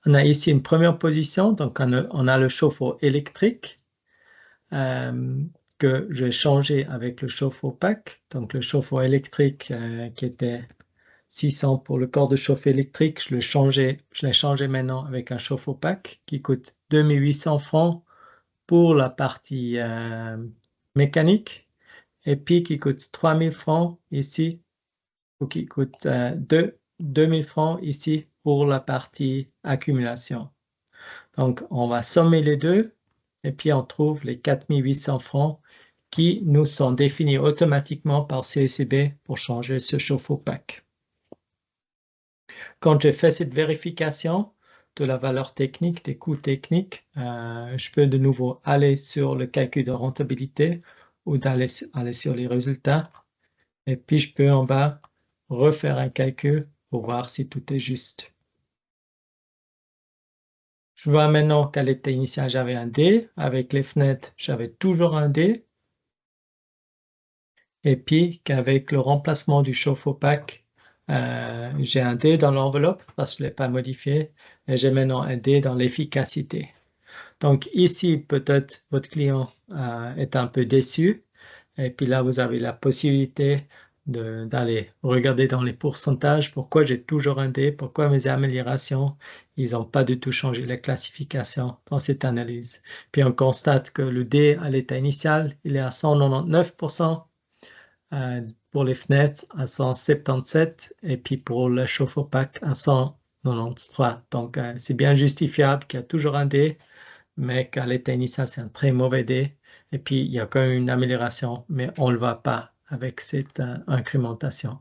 On a ici une première position, donc on a le chauffe-eau électrique que je vais changer avec le chauffe-eau pack. Donc le chauffe-eau électrique qui était 600 pour le corps de chauffe électrique, je l'ai changé maintenant avec un chauffe-eau pack qui coûte 2800 francs pour la partie mécanique et puis qui coûte 3000 francs ici ou qui coûte 2000 francs ici pour la partie accumulation. Donc on va sommer les deux et puis on trouve les 4800 francs qui nous sont définis automatiquement par CSB pour changer ce chauffe-eau pack. Quand je fais cette vérification de la valeur technique, des coûts techniques, je peux de nouveau aller sur le calcul de rentabilité ou aller sur les résultats. Et puis je peux en bas refaire un calcul pour voir si tout est juste. Je vois maintenant qu'à l'état initial, j'avais un D. Avec les fenêtres, j'avais toujours un D. Et puis qu'avec le remplacement du chauffe-eau pack, j'ai un D dans l'enveloppe parce que je ne l'ai pas modifié. Et j'ai maintenant un D dans l'efficacité. Donc ici, peut-être votre client est un peu déçu. Et puis là, vous avez la possibilité d'aller regarder dans les pourcentages pourquoi j'ai toujours un D, pourquoi mes améliorations, ils n'ont pas du tout changé la classification dans cette analyse. Puis on constate que le D à l'état initial, il est à 199%, pour les fenêtres à 177 et puis pour le chauffe-eau pack à 193. Donc c'est bien justifiable qu'il y a toujours un D, mais qu'à l'état initial, c'est un très mauvais D. Et puis, il y a quand même une amélioration, mais on ne le voit pas avec cette incrémentation.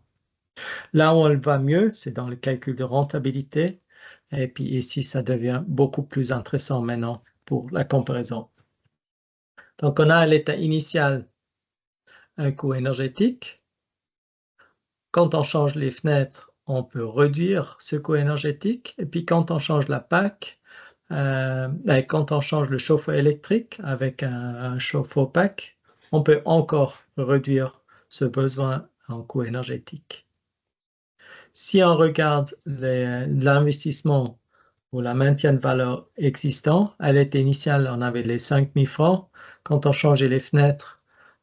Là où on le voit mieux, c'est dans le calcul de rentabilité. Et puis ici, ça devient beaucoup plus intéressant maintenant pour la comparaison. Donc, on a à l'état initial un coût énergétique. Quand on change les fenêtres, on peut réduire ce coût énergétique. Et puis, quand on change la PAC, quand on change le chauffe-eau électrique avec un chauffe-eau pack, on peut encore réduire ce besoin en coût énergétique. Si on regarde l'investissement ou le maintien de valeur existant, à l'état initial, on avait les 5000 francs. Quand on changeait les fenêtres,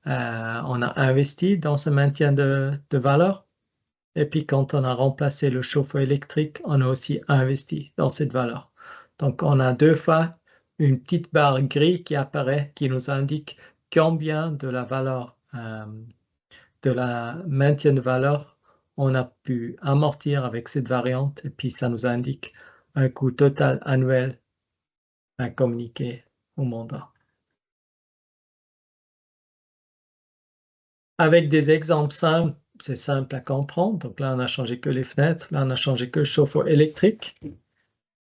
on a investi dans ce maintien de valeur. Et puis, quand on a remplacé le chauffe-eau électrique, on a aussi investi dans cette valeur. Donc, on a deux fois une petite barre grise qui apparaît, qui nous indique combien de la valeur, de la maintien de valeur, on a pu amortir avec cette variante. Et puis, ça nous indique un coût total annuel à communiquer au mandat. Avec des exemples simples, c'est simple à comprendre. Donc là, on a changé que les fenêtres. Là, on a changé que le chauffe-eau électrique.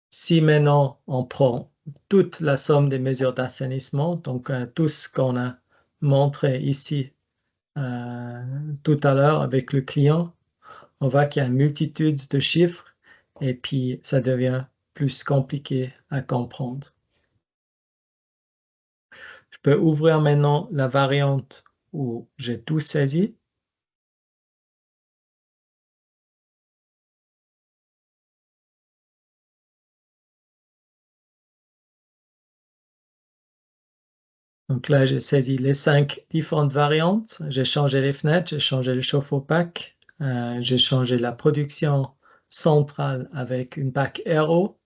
Si maintenant, on prend toute la somme des mesures d'assainissement, donc tout ce qu'on a montré ici tout à l'heure avec le client, on voit qu'il y a une multitude de chiffres et puis ça devient plus compliqué à comprendre. Je peux ouvrir maintenant la variante où j'ai tout saisi. Donc là, j'ai saisi les 5 différentes variantes. J'ai changé les fenêtres, j'ai changé le chauffe-eau pack, j'ai changé la production centrale avec une bac RO,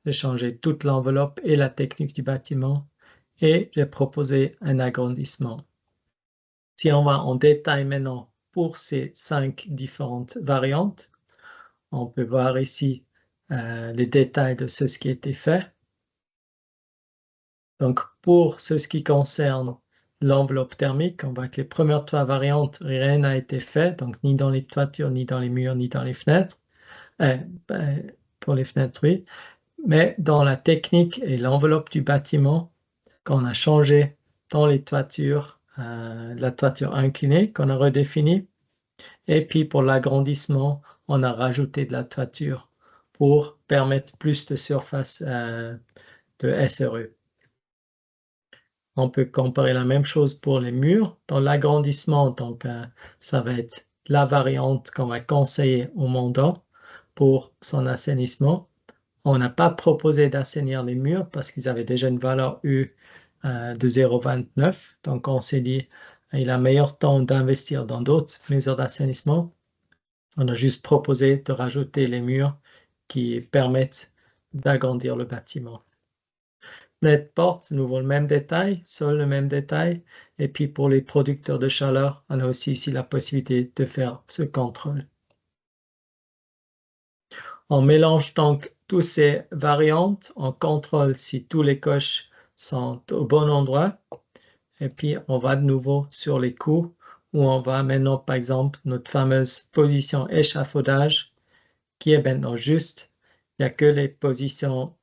j'ai changé toute l'enveloppe et la technique du bâtiment et j'ai proposé un agrandissement. Si on va en détail maintenant pour ces 5 différentes variantes, on peut voir ici les détails de ce qui a été fait. Donc, pour ce qui concerne l'enveloppe thermique, on voit que les premières 3 variantes, rien n'a été fait, donc ni dans les toitures, ni dans les murs, ni dans les fenêtres. Pour les fenêtres, oui. Mais dans la technique et l'enveloppe du bâtiment, qu'on a changé dans les toitures, la toiture inclinée qu'on a redéfinie, et puis pour l'agrandissement, on a rajouté de la toiture pour permettre plus de surface de SRE. On peut comparer la même chose pour les murs. Dans l'agrandissement, donc ça va être la variante qu'on va conseiller au mandant pour son assainissement. On n'a pas proposé d'assainir les murs parce qu'ils avaient déjà une valeur U de 0,29. Donc on s'est dit il a meilleur temps d'investir dans d'autres mesures d'assainissement. On a juste proposé de rajouter les murs qui permettent d'agrandir le bâtiment. Net porte, nouveau le même détail, sol le même détail, et puis pour les producteurs de chaleur, on a aussi ici la possibilité de faire ce contrôle. On mélange donc toutes ces variantes, on contrôle si tous les coches sont au bon endroit, et puis on va de nouveau sur les coûts, où on va maintenant par exemple notre fameuse position échafaudage, qui est maintenant juste, il n'y a que les positions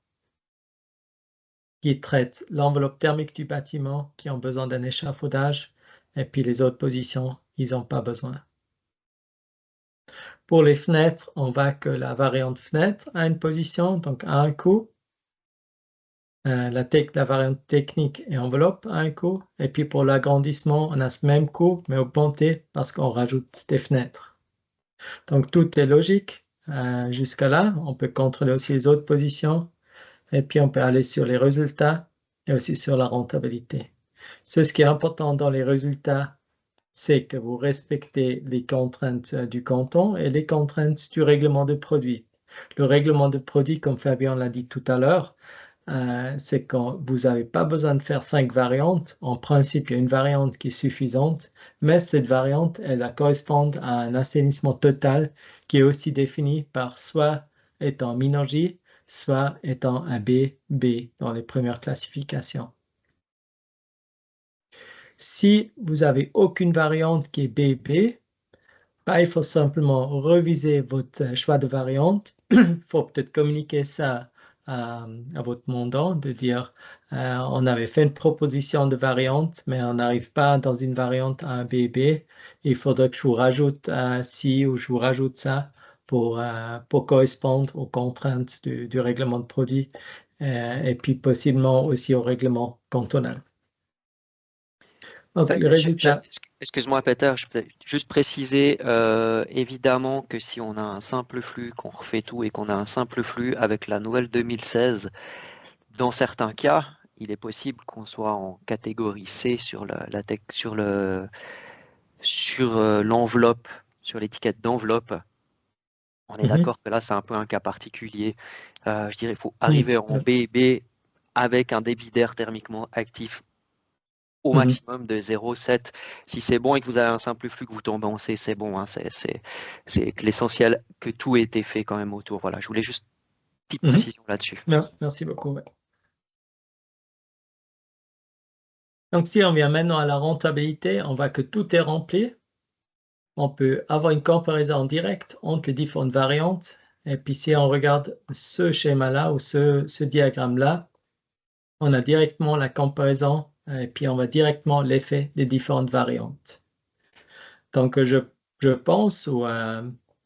qui traitent l'enveloppe thermique du bâtiment, qui ont besoin d'un échafaudage, et puis les autres positions, ils n'ont pas besoin. Pour les fenêtres, on voit que la variante fenêtre a une position, donc a un coût. La variante technique et enveloppe a un coût. Et puis pour l'agrandissement, on a ce même coût, mais augmenté parce qu'on rajoute des fenêtres. Donc tout est logique jusqu'à là. On peut contrôler aussi les autres positions. Et puis, on peut aller sur les résultats et aussi sur la rentabilité. Ce qui est important dans les résultats, c'est que vous respectez les contraintes du canton et les contraintes du règlement de produit. Le règlement de produit, comme Fabien l'a dit tout à l'heure, c'est quand vous n'avez pas besoin de faire 5 variantes. En principe, il y a une variante qui est suffisante, mais cette variante, elle correspond à un assainissement total qui est aussi défini par soit étant mineur J, soit étant un BB dans les premières classifications. Si vous n'avez aucune variante qui est BB, il faut simplement reviser votre choix de variante. Il faut peut-être communiquer ça à votre mandant, de dire on avait fait une proposition de variante, mais on n'arrive pas dans une variante à un BB. Il faudrait que je vous rajoute ci ou je vous rajoute ça pour correspondre aux contraintes du règlement de produit et puis possiblement aussi au règlement cantonal. Donc, le résultat. Excuse-moi, Peter, je peux juste préciser évidemment que si on a un simple flux, qu'on refait tout et qu'on a un simple flux avec la nouvelle 2016, dans certains cas, il est possible qu'on soit en catégorie C sur l'enveloppe sur l'étiquette d'enveloppe. On est d'accord que là, c'est un peu un cas particulier. Je dirais qu'il faut arriver en BB avec un débit d'air thermiquement actif au maximum de 0,7. Si c'est bon et que vous avez un simple flux que vous tombez en C, c'est bon. Hein, c'est que l'essentiel que tout ait été fait quand même autour. Voilà, je voulais juste une petite précision là-dessus. Merci beaucoup. Ouais. Donc, si on vient maintenant à la rentabilité, on voit que tout est rempli. On peut avoir une comparaison directe entre les différentes variantes. Et puis, si on regarde ce schéma-là ou ce diagramme-là, on a directement la comparaison et puis on voit directement l'effet des différentes variantes. Donc, je pense, ou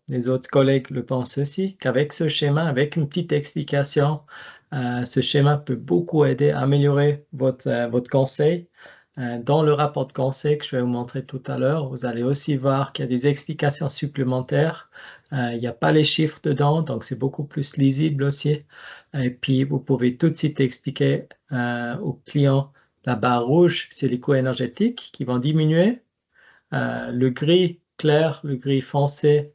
les autres collègues le pensent aussi, qu'avec ce schéma, avec une petite explication, ce schéma peut beaucoup aider à améliorer votre conseil. Dans le rapport de conseil que je vais vous montrer tout à l'heure, vous allez aussi voir qu'il y a des explications supplémentaires. Il n'y a pas les chiffres dedans, donc c'est beaucoup plus lisible aussi. Et puis, vous pouvez tout de suite expliquer aux clients la barre rouge, c'est les coûts énergétiques qui vont diminuer. Le gris clair, le gris foncé,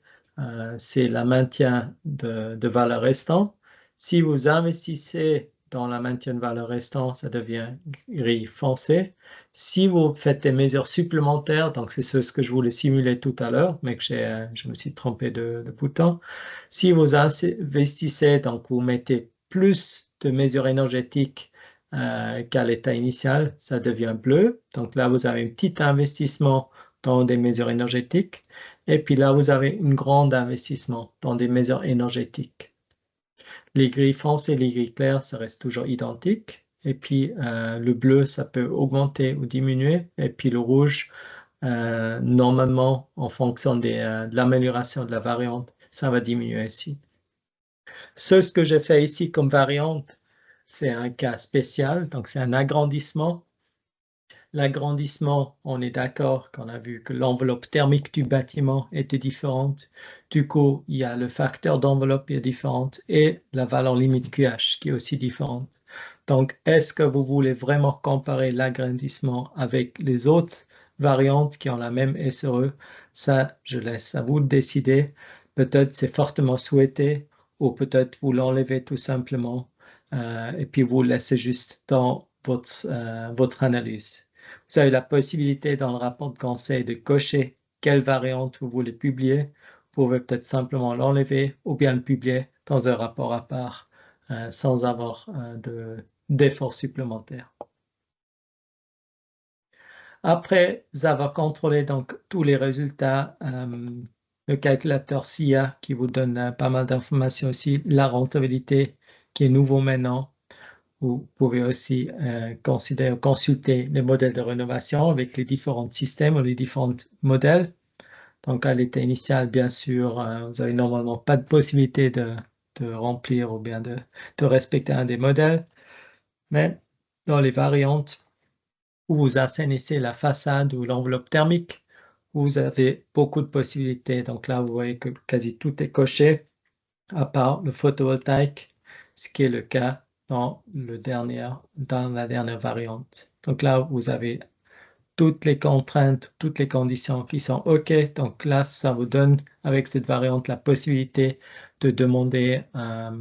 c'est le maintien de valeur restant. Si vous investissez dans le maintien de valeur restant, ça devient gris foncé. Si vous faites des mesures supplémentaires, donc c'est ce que je voulais simuler tout à l'heure, mais que je me suis trompé de bouton. Si vous investissez, donc vous mettez plus de mesures énergétiques qu'à l'état initial, ça devient bleu. Donc là, vous avez un petit investissement dans des mesures énergétiques. Et puis là, vous avez un grand investissement dans des mesures énergétiques. Les grilles foncées et les grilles claires, ça reste toujours identique. Et puis le bleu, ça peut augmenter ou diminuer. Et puis le rouge, normalement, en fonction de l'amélioration de la variante, ça va diminuer aussi. Ce que j'ai fait ici comme variante, c'est un cas spécial, donc c'est un agrandissement. L'agrandissement, on est d'accord qu'on a vu que l'enveloppe thermique du bâtiment était différente. Du coup, il y a le facteur d'enveloppe qui est différent et la valeur limite QH qui est aussi différente. Donc, est-ce que vous voulez vraiment comparer l'agrandissement avec les autres variantes qui ont la même SRE? Ça, je laisse à vous de décider. Peut-être c'est fortement souhaité ou peut-être vous l'enlevez tout simplement et puis vous laissez juste dans votre analyse. Vous avez la possibilité dans le rapport de conseil de cocher quelle variante vous voulez publier. Vous pouvez peut-être simplement l'enlever ou bien le publier dans un rapport à part sans avoir d'efforts supplémentaires. Après avoir contrôlé donc tous les résultats, le calculateur SIA qui vous donne pas mal d'informations aussi, la rentabilité qui est nouveau maintenant. Vous pouvez aussi consulter les modèles de rénovation avec les différents systèmes ou les différents modèles. Donc, à l'état initial, bien sûr, vous n'avez normalement pas de possibilité de remplir ou bien de respecter un des modèles. Mais dans les variantes où vous assainissez la façade ou l'enveloppe thermique, vous avez beaucoup de possibilités. Donc là, vous voyez que quasi tout est coché, à part le photovoltaïque, ce qui est le cas dans la dernière variante. Donc là, vous avez toutes les contraintes, toutes les conditions qui sont OK. Donc là, ça vous donne, avec cette variante, la possibilité de demander un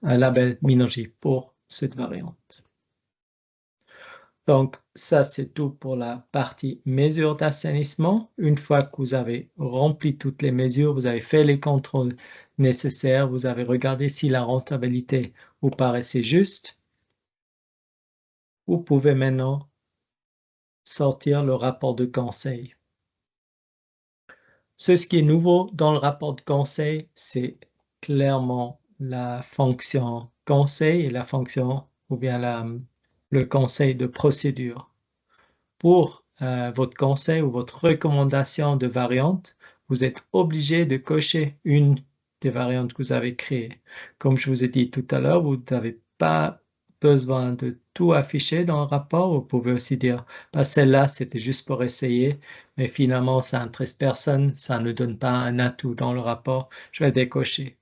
label Minergie pour cette variante. Donc, ça, c'est tout pour la partie mesure d'assainissement. Une fois que vous avez rempli toutes les mesures, vous avez fait les contrôles nécessaires, vous avez regardé si la rentabilité vous paraissait juste, vous pouvez maintenant sortir le rapport de conseil. Ce qui est nouveau dans le rapport de conseil, c'est clairement la fonction conseil et la fonction ou bien le conseil de procédure. Pour votre conseil ou votre recommandation de variante, vous êtes obligé de cocher une des variantes que vous avez créées. Comme je vous ai dit tout à l'heure, vous n'avez pas besoin de tout afficher dans le rapport. Vous pouvez aussi dire, celle-là, c'était juste pour essayer, mais finalement, ça n'intéresse personne, ça ne donne pas un atout dans le rapport, je vais décocher.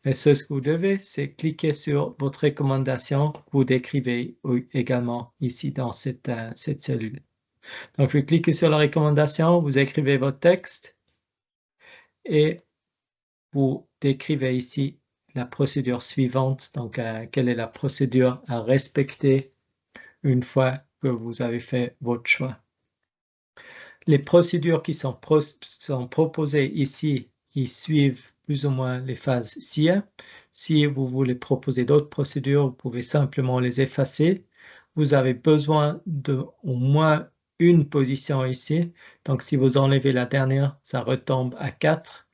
Mais ce que vous devez, c'est cliquer sur votre recommandation que vous décrivez également ici dans cette cellule. Donc, vous cliquez sur la recommandation, vous écrivez votre texte et vous décrivez ici la procédure suivante. Donc, quelle est la procédure à respecter une fois que vous avez fait votre choix. Les procédures qui sont proposées ici, ils suivent plus ou moins les phases SIA. Si vous voulez proposer d'autres procédures, vous pouvez simplement les effacer. Vous avez besoin de au moins une position ici. Donc, si vous enlevez la dernière, ça retombe à 4.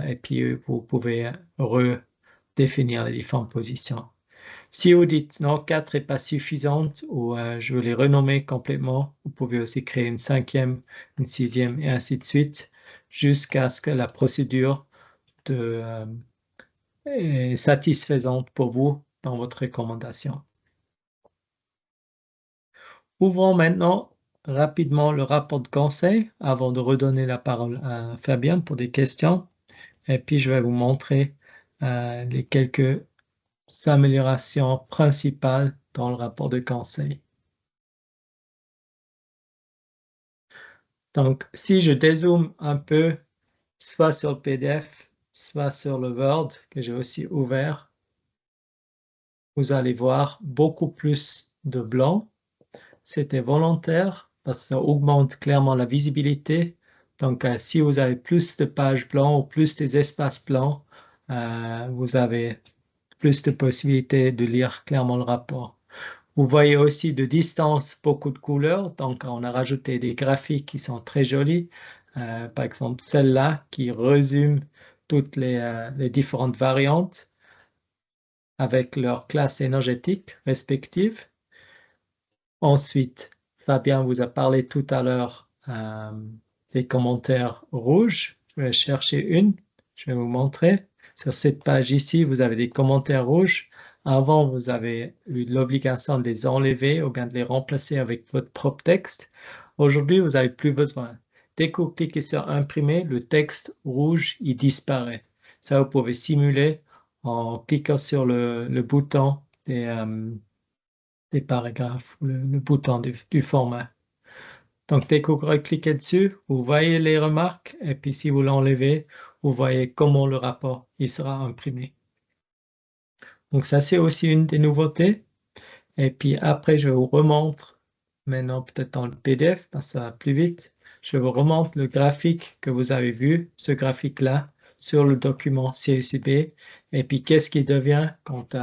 Et puis, vous pouvez redéfinir les différentes positions. Si vous dites non, 4 n'est pas suffisante ou je veux les renommer complètement, vous pouvez aussi créer une 5e, une 6e et ainsi de suite jusqu'à ce que la procédure est satisfaisante pour vous dans votre recommandation. Ouvrons maintenant rapidement le rapport de conseil avant de redonner la parole à Fabien pour des questions. Et puis, je vais vous montrer les quelques améliorations principales dans le rapport de conseil. Donc, si je dézoome un peu, soit sur le PDF, soit sur le Word que j'ai aussi ouvert, vous allez voir beaucoup plus de blanc. C'était volontaire parce que ça augmente clairement la visibilité. Donc, si vous avez plus de pages blancs ou plus des espaces blancs, vous avez plus de possibilités de lire clairement le rapport. Vous voyez aussi de distance beaucoup de couleurs, donc on a rajouté des graphiques qui sont très jolis. Par exemple, celle-là qui résume toutes les différentes variantes avec leurs classes énergétiques respectives. Ensuite, Fabien vous a parlé tout à l'heure des commentaires rouges. Je vais chercher une, je vais vous montrer. Sur cette page ici, vous avez des commentaires rouges. Avant, vous avez eu l'obligation de les enlever ou bien de les remplacer avec votre propre texte. Aujourd'hui, vous n'avez plus besoin. Dès que vous cliquez sur imprimer, le texte rouge, il disparaît. Ça, vous pouvez simuler en cliquant sur le bouton des paragraphes, le bouton du format. Donc, dès que vous cliquez dessus, vous voyez les remarques et puis si vous l'enlevez, vous voyez comment le rapport il sera imprimé. Donc, ça, c'est aussi une des nouveautés. Et puis après, je vous remontre maintenant peut-être dans le PDF parce que ça va plus vite. Je vous remontre le graphique que vous avez vu, ce graphique-là, sur le document CSUB. Et puis, qu'est-ce qu'il devient quand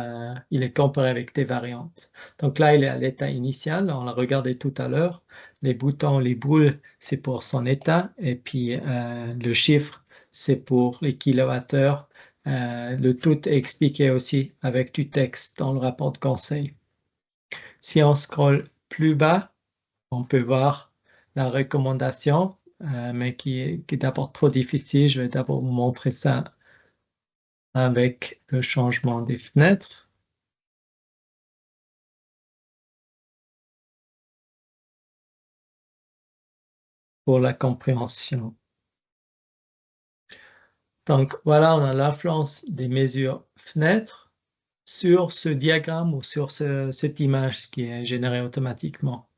il est comparé avec des variantes. Donc là, il est à l'état initial. On l'a regardé tout à l'heure. Les boutons, les boules, c'est pour son état. Et puis, le chiffre, c'est pour les kilowattheures. Le tout est expliqué aussi avec du texte dans le rapport de conseil. Si on scrolle plus bas, on peut voir la recommandation, mais qui est d'abord trop difficile. Je vais d'abord vous montrer ça avec le changement des fenêtres. Pour la compréhension. Donc voilà, on a l'influence des mesures fenêtres sur ce diagramme ou sur cette image qui est générée automatiquement.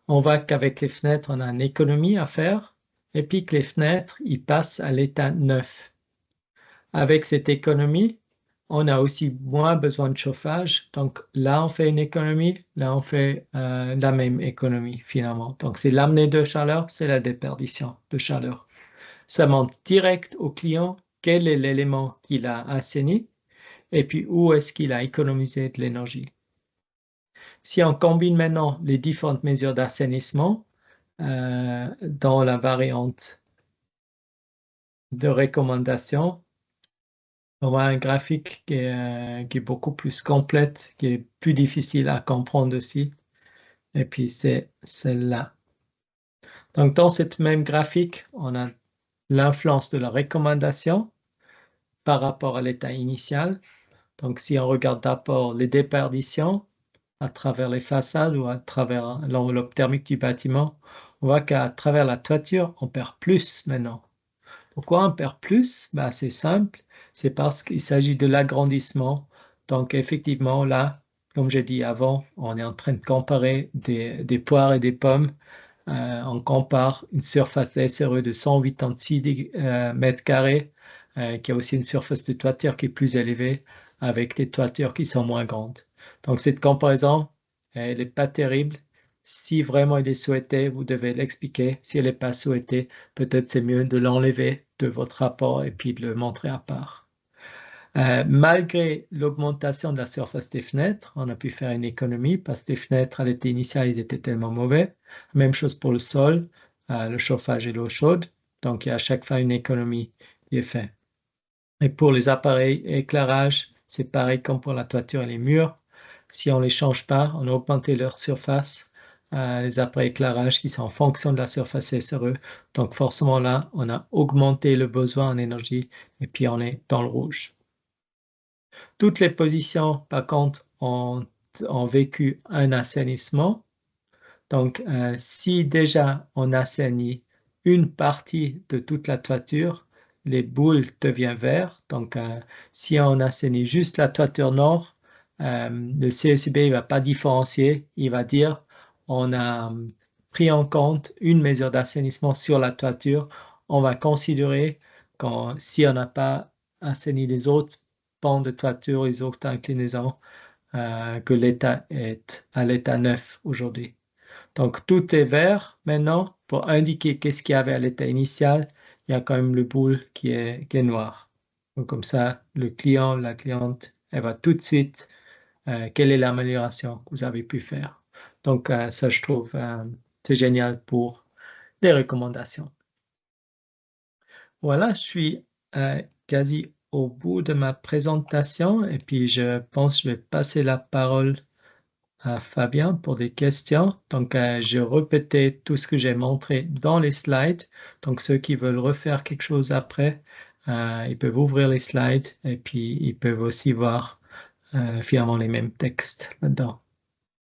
On voit qu'avec les fenêtres, on a une économie à faire et puis que les fenêtres, ils passent à l'état neuf. Avec cette économie, on a aussi moins besoin de chauffage. Donc là, on fait une économie, là, on fait la même économie finalement. Donc c'est l'amener de chaleur, c'est la déperdition de chaleur. Ça montre direct au client quel est l'élément qu'il a assaini et puis où est-ce qu'il a économisé de l'énergie. Si on combine maintenant les différentes mesures d'assainissement dans la variante de recommandation, on voit un graphique qui est beaucoup plus complète, qui est plus difficile à comprendre aussi. Et puis c'est celle-là. Donc dans cette même graphique, on a l'influence de la recommandation par rapport à l'état initial. Donc si on regarde d'abord les déperditions à travers les façades ou à travers l'enveloppe thermique du bâtiment, on voit qu'à travers la toiture, on perd plus maintenant. Pourquoi on perd plus? C'est simple, c'est parce qu'il s'agit de l'agrandissement. Donc effectivement, là, comme j'ai dit avant, on est en train de comparer des poires et des pommes. On compare une surface SRE de 186 mètres carrés, qui a aussi une surface de toiture qui est plus élevée, avec des toitures qui sont moins grandes. Donc cette comparaison, elle n'est pas terrible. Si vraiment il est souhaité, vous devez l'expliquer. Si elle n'est pas souhaitée, peut-être c'est mieux de l'enlever de votre rapport et puis de le montrer à part. Malgré l'augmentation de la surface des fenêtres, on a pu faire une économie parce que les fenêtres à l'été initial ils étaient tellement mauvais. Même chose pour le sol, le chauffage et l'eau chaude. Donc, il y a à chaque fois une économie qui est faite. Et pour les appareils éclairage, c'est pareil comme pour la toiture et les murs. Si on ne les change pas, on a augmenté leur surface. Les appareils éclairage qui sont en fonction de la surface SRE. Donc, forcément là, on a augmenté le besoin en énergie et puis on est dans le rouge. Toutes les positions, par contre, ont vécu un assainissement. Donc, si déjà on assainit une partie de toute la toiture, les boules deviennent vertes. Donc, si on assainit juste la toiture nord, le CECB ne va pas différencier. Il va dire on a pris en compte une mesure d'assainissement sur la toiture. On va considérer si on n'a pas assaini les autres pans de toiture, les autres inclinaisons, que l'état est à l'état neuf aujourd'hui. Donc, tout est vert maintenant pour indiquer qu'est-ce qu'il y avait à l'état initial. Il y a quand même le boule qui est noir. Donc, comme ça, le client, la cliente, elle va tout de suite, quelle est l'amélioration que vous avez pu faire. Donc, ça, je trouve, c'est génial pour les recommandations. Voilà, je suis quasi au bout de ma présentation et puis je pense que je vais passer la parole à Fabien pour des questions. Donc, je répétais tout ce que j'ai montré dans les slides. Donc, ceux qui veulent refaire quelque chose après, ils peuvent ouvrir les slides et puis ils peuvent aussi voir finalement les mêmes textes là-dedans.